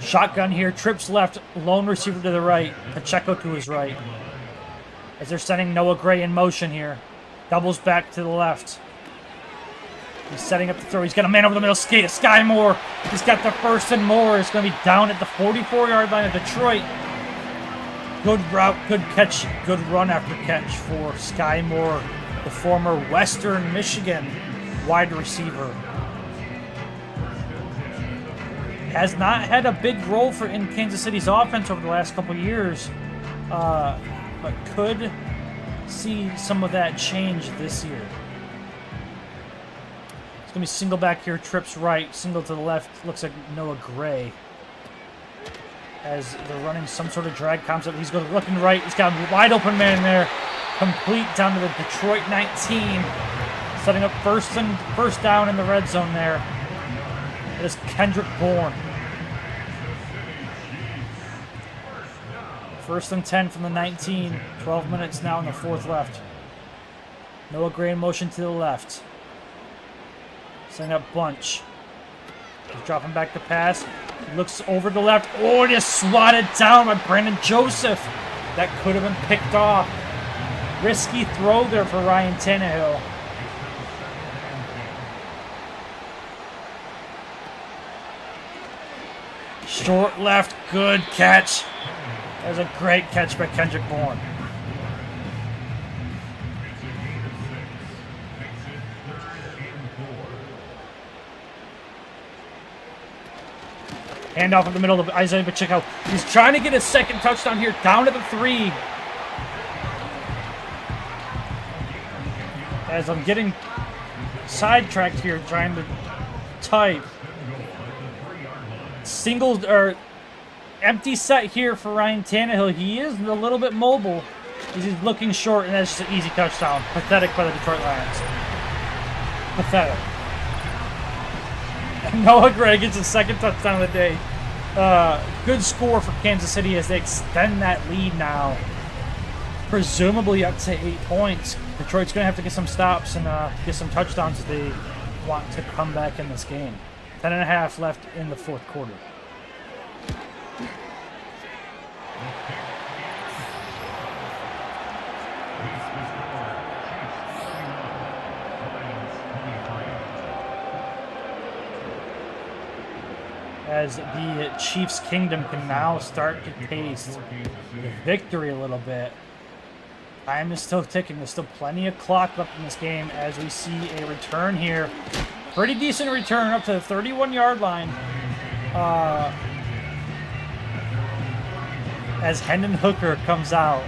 Shotgun here, trips left, lone receiver to the right, Pacheco to his right. As they're sending Noah Gray in motion here. Doubles back to the left. He's setting up the throw. He's got a man over the middle. Sky Moore. He's got the 1st and more. It's going to be down at the 44-yard line of Detroit. Good route, good catch, good run after catch for Sky Moore, the former Western Michigan wide receiver. Has not had a big role in Kansas City's offense over the last couple of years, but could see some of that change this year. It's going to be single back here, trips right, single to the left, looks like Noah Gray. As they're running some sort of drag concept, he's going looking right, he's got a wide open man there, complete down to the Detroit 19, setting up first down in the red zone there. It is Kendrick Bourne. 1st and 10 from the 19, 12 minutes now in the 4th left. Noah Gray in motion to the left. Setting up bunch. He's dropping back to pass. He looks over to the left. Oh, it is swatted down by Brandon Joseph. That could have been picked off. Risky throw there for Ryan Tannehill. Short left, good catch. That was a great catch by Kendrick Bourne. Handoff in the middle of Isaiah Pacheco. He's trying to get his 2nd touchdown here, down to the 3. As I'm getting sidetracked here, trying to type. Single or empty set here for Ryan Tannehill. He is a little bit mobile. He's looking short, and that's just an easy touchdown. Pathetic by the Detroit Lions. Pathetic. Noah Gray gets his 2nd touchdown of the day. Good score for Kansas City as they extend that lead now. Presumably up to 8 points. Detroit's going to have to get some stops and get some touchdowns if they want to come back in this game. 10.5 left in the 4th quarter. As the Chiefs' kingdom can now start to taste the victory a little bit. Time is still ticking. There's still plenty of clock left in this game as we see a return here. Pretty decent return up to the 31-yard line. As Hendon Hooker comes out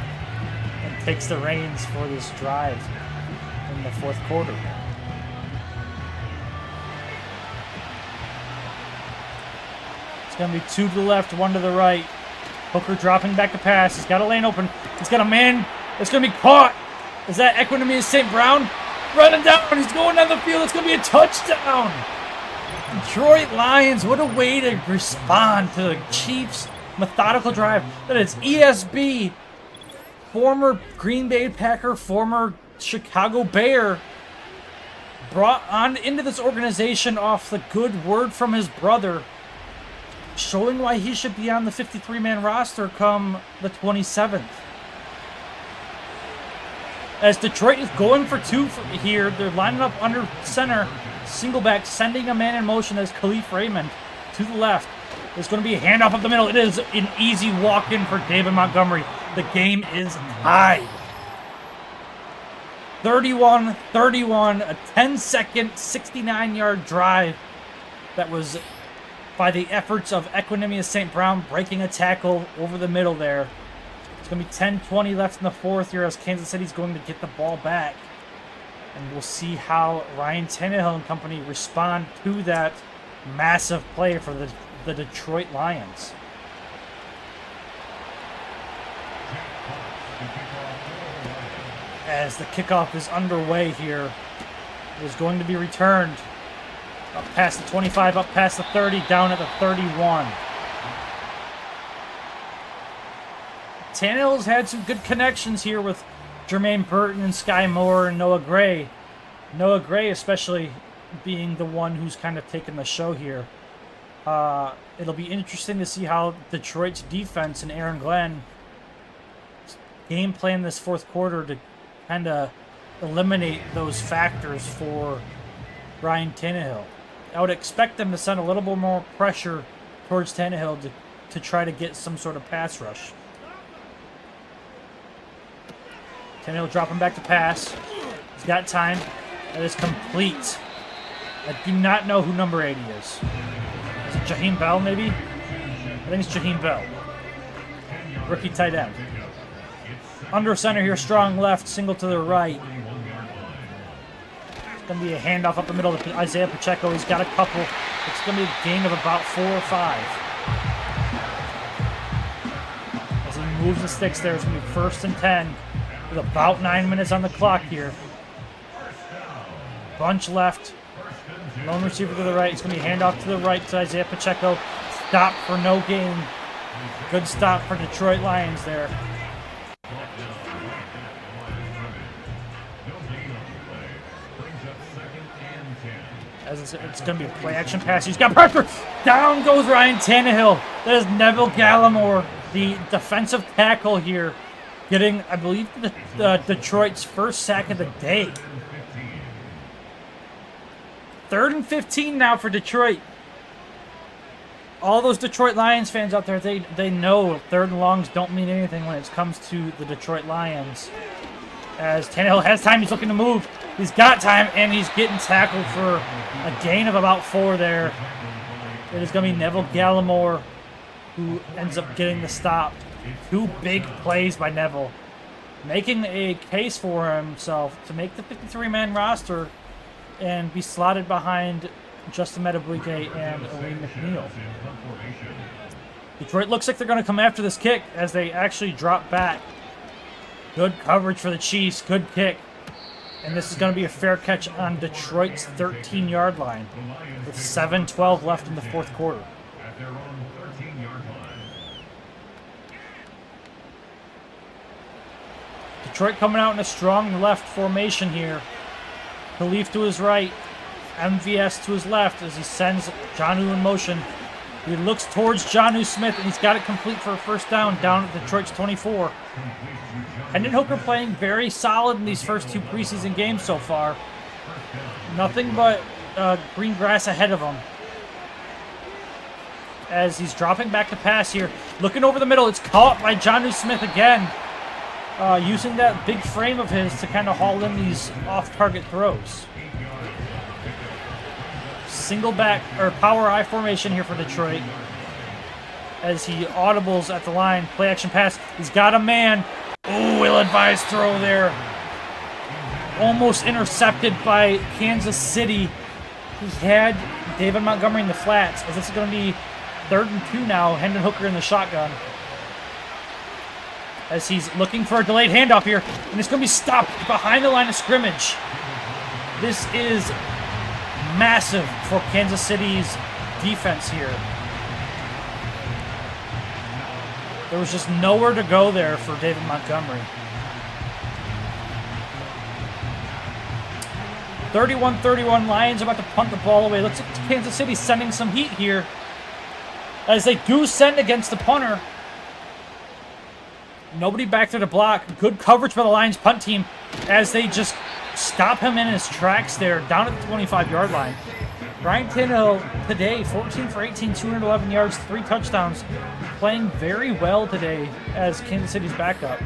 and takes the reins for this drive in the 4th quarter. It's going to be 2 to the left, 1 to the right. Hooker dropping back to pass. He's got a lane open. He's got a man that's going to be caught. Is that Equinemius St. Brown? Running down. He's going down the field. It's going to be a touchdown. Detroit Lions, what a way to respond to the Chiefs' methodical drive. That is ESB, former Green Bay Packer, former Chicago Bear, brought on into this organization off the good word from his brother, showing why he should be on the 53-man roster come the 27th. As Detroit is going for 2 here, they're lining up under center, single back, sending a man in motion as Khalif Raymond to the left. There's going to be a handoff up the middle. It is an easy walk-in for David Montgomery. The game is tied. 31-31, a 10-second, 69-yard drive that was by the efforts of Equinemius St. Brown breaking a tackle over the middle there. It's going to be 10-20 left in the 4th here as Kansas City's going to get the ball back. And we'll see how Ryan Tannehill and company respond to that massive play for the Detroit Lions. As the kickoff is underway here, it is going to be returned. Up past the 25, up past the 30, down at the 31. Tannehill's had some good connections here with Jermaine Burton and Sky Moore and Noah Gray. Noah Gray especially being the one who's kind of taken the show here. It'll be interesting to see how Detroit's defense and Aaron Glenn game plan this fourth quarter to kind of eliminate those factors for Ryan Tannehill. I would expect them to send a little bit more pressure towards Tannehill to try to get some sort of pass rush. Tannehill dropping back to pass. He's got time. That is complete. I do not know who number 80 is. Is it Jaheim Bell, maybe? I think it's Jaheim Bell. Rookie tight end. Under center here, strong left, single to the right. It's going to be a handoff up the middle to Isaiah Pacheco. He's got a couple. It's going to be a gain of about 4 or 5. As he moves the sticks there, it's going to be 1st and 10 with about 9 minutes on the clock here. Bunch left. Lone receiver to the right. It's going to be a handoff to the right to Isaiah Pacheco. Stop for no gain. Good stop for Detroit Lions there. As it's going to be a play action pass. He's got pressure. Down goes Ryan Tannehill. That is Neville Gallimore, the defensive tackle here, getting, I believe, the Detroit's first sack of the day. 3rd and 15 now for Detroit. All those Detroit Lions fans out there, they know 3rd and longs don't mean anything when it comes to the Detroit Lions. As Tannehill has time, he's looking to move. He's got time, and he's getting tackled for a gain of about 4 there. It is going to be Neville Gallimore who ends up getting the stop. 2 big plays by Neville, making a case for himself to make the 53-man roster and be slotted behind Justin Metabuike and Aleem McNeil. Detroit looks like they're going to come after this kick as they actually drop back. Good coverage for the Chiefs. Good kick. And this is going to be a fair catch on Detroit's 13-yard line with 7:12 left in the fourth quarter. Detroit coming out in a strong left formation here. Khalif to his right. MVS to his left as he sends Jonnu in motion. He looks towards Jonnu Smith, and he's got it complete for a first down at Detroit's 24. Hendon Hooker playing very solid in these first 2 preseason games so far. Nothing but green grass ahead of him. As he's dropping back to pass here. Looking over the middle, it's caught by Jonnu Smith again. Using that big frame of his to kind of haul in these off-target throws. Single back, or power I formation here for Detroit. As he audibles at the line. Play action pass. He's got a man. Oh, ill-advised throw there. Almost intercepted by Kansas City. He had David Montgomery in the flats. As this is going to be 3rd and 2 now. Hendon Hooker in the shotgun. As he's looking for a delayed handoff here. And it's going to be stopped behind the line of scrimmage. This is massive for Kansas City's defense here. There was just nowhere to go there for David Montgomery. 31-31, Lions about to punt the ball away. Looks like Kansas City sending some heat here. As they do send against the punter. Nobody back there to block. Good coverage by the Lions punt team as they just stop him in his tracks there down at the 25-yard line. Ryan Tannehill today, 14 for 18, 211 yards, 3 touchdowns. Playing very well today as Kansas City's backup.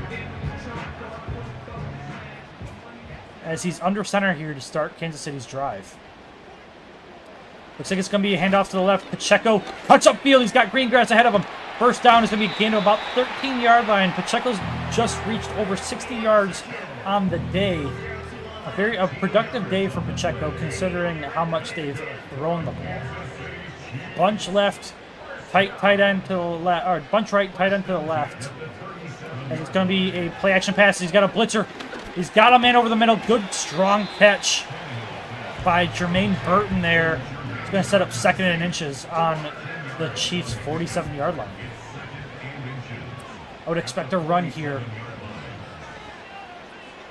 As he's under center here to start Kansas City's drive. Looks like it's going to be a handoff to the left. Pacheco cuts upfield. He's got green grass ahead of him. First down is going to be a gain of about 13-yard line. Pacheco's just reached over 60 yards on the day. A productive day for Pacheco considering how much they've thrown the ball. Bunch left, tight end to the left, or bunch right, tight end to the left. And it's going to be a play action pass. He's got a blitzer. He's got a man over the middle. Good strong catch by Jermaine Burton there. It's going to set up 2nd and inches on the Chiefs' 47-yard line. I would expect a run here,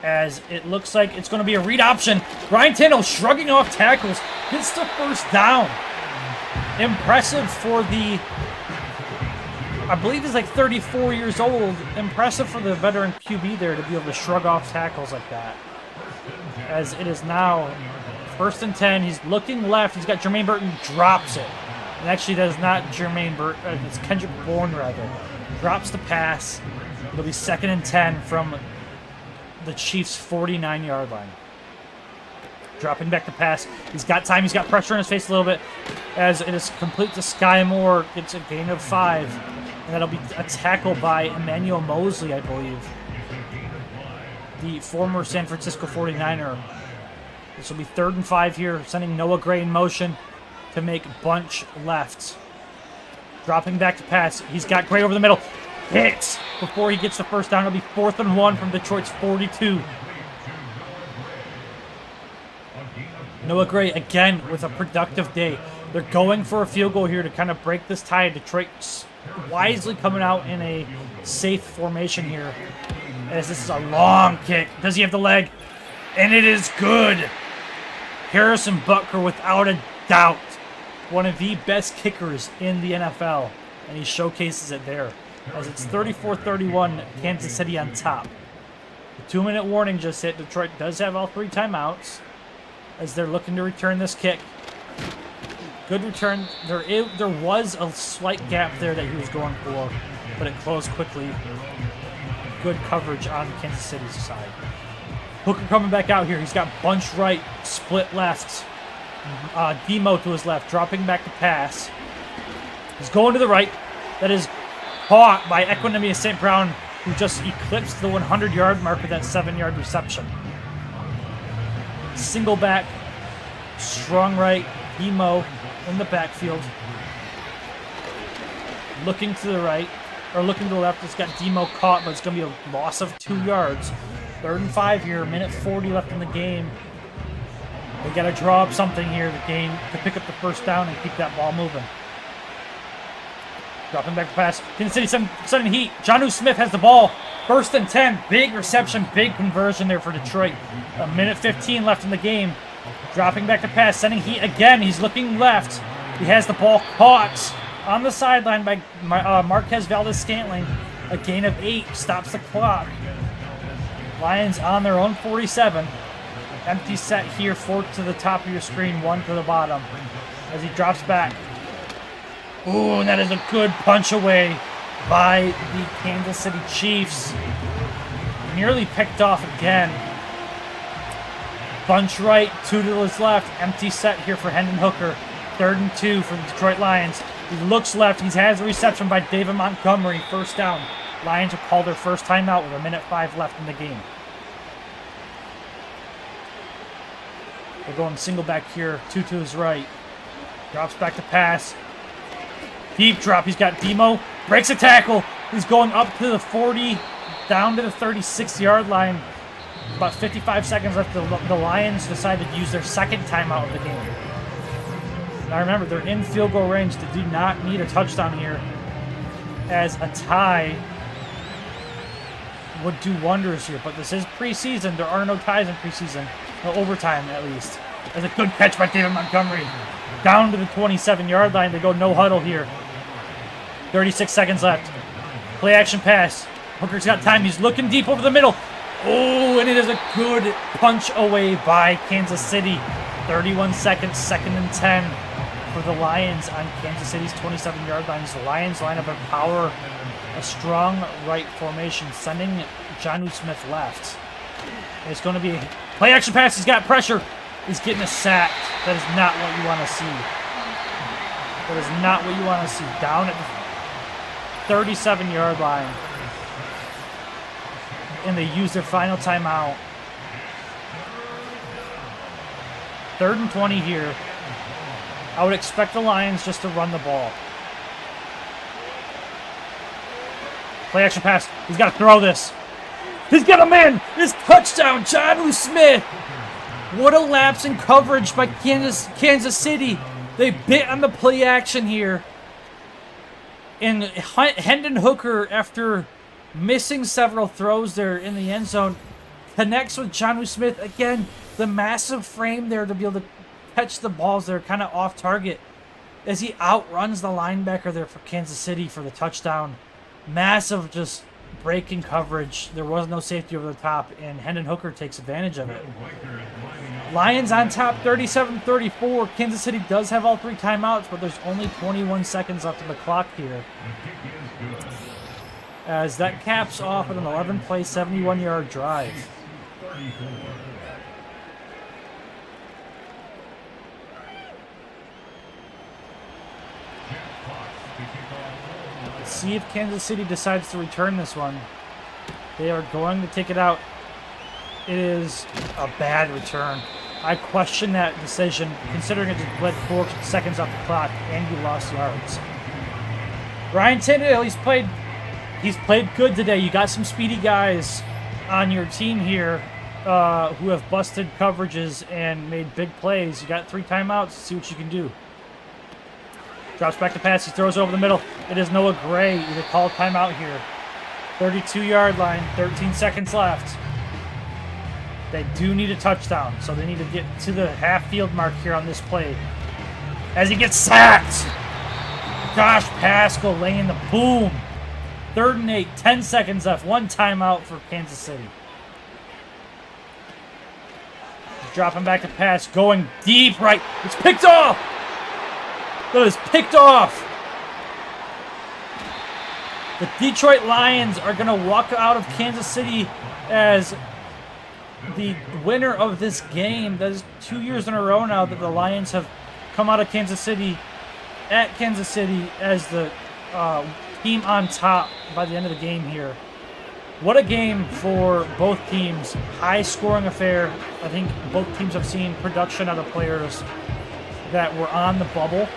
as it looks like it's going to be a read option. Ryan Tannehill shrugging off tackles, gets the first down. Impressive for the, I believe he's like 34 years old. Impressive for the veteran QB there to be able to shrug off tackles like that. As it is now 1st and 10. He's looking left. He's got Jermaine Burton, drops it. And actually, that is not Jermaine Burton. It's Kendrick Bourne, rather. Drops the pass. It'll be 2nd and 10 from the Chiefs' 49-yard line. Dropping back the pass. He's got time. He's got pressure in his face a little bit. As it is complete to Sky Moore. It's a gain of 5. And that'll be a tackle by Emmanuel Mosley, I believe. The former San Francisco 49er. This will be 3rd and 5 here. Sending Noah Gray in motion to make bunch left. Dropping back to pass. He's got Gray over the middle. Hits before he gets the first down. It'll be 4th and 1 from Detroit's 42. Noah Gray again with a productive day. They're going for a field goal here to kind of break this tie. Detroit's wisely coming out in a safe formation here, as this is a long kick. Does he have the leg? And it is good. Harrison Butker, without a doubt, one of the best kickers in the NFL, and he showcases it there, as it's 34-31, Kansas City on top. The 2-minute warning just hit. Detroit does have all 3 timeouts, as they're looking to return this kick. Good return. There was a slight gap there that he was going for, but it closed quickly. Good coverage on Kansas City's side. Hooker coming back out here. He's got bunch right, split left. Demo to his left, dropping back the pass. He's going to the right. That is caught by Equanimous St. Brown, who just eclipsed the 100-yard mark with that 7-yard reception. Single back, strong right, Demo in the backfield. Looking to the right, or looking to the left. It's got Demo caught, but it's going to be a loss of 2 yards. 3rd and 5 here, minute 40 left in the game. They got to draw up something here to pick up the first down and keep that ball moving. Dropping back the pass. Kansas City sudden heat. Jonnu Smith has the ball. 1st and 10. Big reception, big conversion there for Detroit. A minute 15 left in the game. Dropping back the pass, sending heat again. He's looking left. He has the ball caught on the sideline by Marquez Valdes-Scantling. A gain of 8 stops the clock. Lions on their own 47. Empty set here, 4 to the top of your screen, 1 to the bottom. As he drops back. Ooh, and that is a good punch away by the Kansas City Chiefs. Nearly picked off again. Bunch right, 2 to his left. Empty set here for Hendon Hooker. 3rd and 2 for the Detroit Lions. He looks left. He has a reception by David Montgomery. First down. Lions will call their first timeout with a minute 5 left in the game. They're going single back here. 2 to his right. Drops back to pass. Deep drop. He's got Demo. Breaks a tackle. He's going up to the 40, down to the 36-yard line. About 55 seconds left. The Lions decided to use their 2nd timeout of the game. Now remember, they're in field goal range. They do not need a touchdown here, as a tie would do wonders here. But this is preseason. There are no ties in preseason. No overtime, at least. There's a good catch by David Montgomery. Down to the 27-yard line. They go no huddle here. 36 seconds left. Play action pass. Hooker's got time. He's looking deep over the middle. Oh, and it is a good punch away by Kansas City. 31 seconds, 2nd and 10 for the Lions on Kansas City's 27-yard line. The Lions line up in power, a strong right formation, sending Jonnu Smith left. It's going to be a play action pass. He's got pressure. He's getting a sack. That is not what you want to see. That is not what you want to see. Down at the 37-yard line. And they use their final timeout. 3rd and 20 here. I would expect the Lions just to run the ball. Play action pass. He's got to throw this. He's got a man. It's touchdown, Jonnu Smith. What a lapse in coverage by Kansas City. They bit on the play action here. And Hendon Hooker, after missing several throws there in the end zone. Connects with Jonnu Smith. Again, the massive frame there to be able to catch the balls there kind of off target as he outruns the linebacker there for Kansas City for the touchdown. Massive just breaking coverage. There was no safety over the top, and Hendon Hooker takes advantage of it. Lions on top 37-34. Kansas City does have all 3 timeouts, but there's only 21 seconds left on the clock here. As that caps off an 11-play, 71-yard drive. Let's see if Kansas City decides to return this one. They are going to take it out. It is a bad return. I question that decision, considering it just bled 4 seconds off the clock and you lost yards. Ryan Tannehill, he's played good today. You got some speedy guys on your team here who have busted coverages and made big plays. You got 3 timeouts. See what you can do. Drops back to pass. He throws over the middle. It is Noah Gray. Either call timeout here. 32-yard line. 13 seconds left. They do need a touchdown, so they need to get to the half-field mark here on this play. As he gets sacked. Josh Paschal laying the boom. 3rd and 8. 10 seconds left. 1 timeout for Kansas City. Dropping back to pass. Going deep right. It's picked off. That is picked off. The Detroit Lions are going to walk out of Kansas City as the winner of this game. That is 2 years in a row now that the Lions have come out of Kansas City at Kansas City as the team on top by the end of the game here. What a game for both teams. High-scoring affair. I think both teams have seen production out of players that were on the bubble.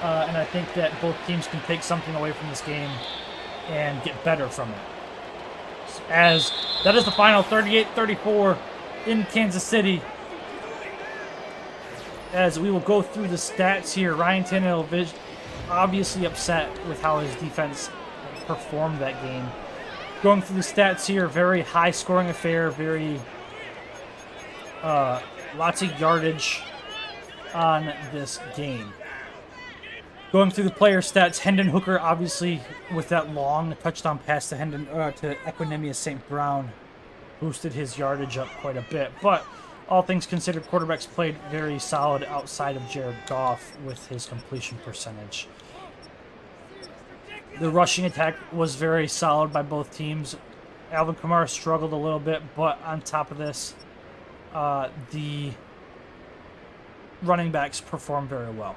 And I think that both teams can take something away from this game and get better from it. As that is the final, 38-34 in Kansas City. As we will go through the stats here. Ryan Tannehill obviously upset with how his defense performed that game. Going through the stats here, very high-scoring affair, very lots of yardage on this game. Going through the player stats, Hendon Hooker, obviously, with that long touchdown pass to Equinemius St. Brown, boosted his yardage up quite a bit. But all things considered, quarterbacks played very solid outside of Jared Goff with his completion percentage. The rushing attack was very solid by both teams. Alvin Kamara struggled a little bit, but on top of this, the running backs performed very well.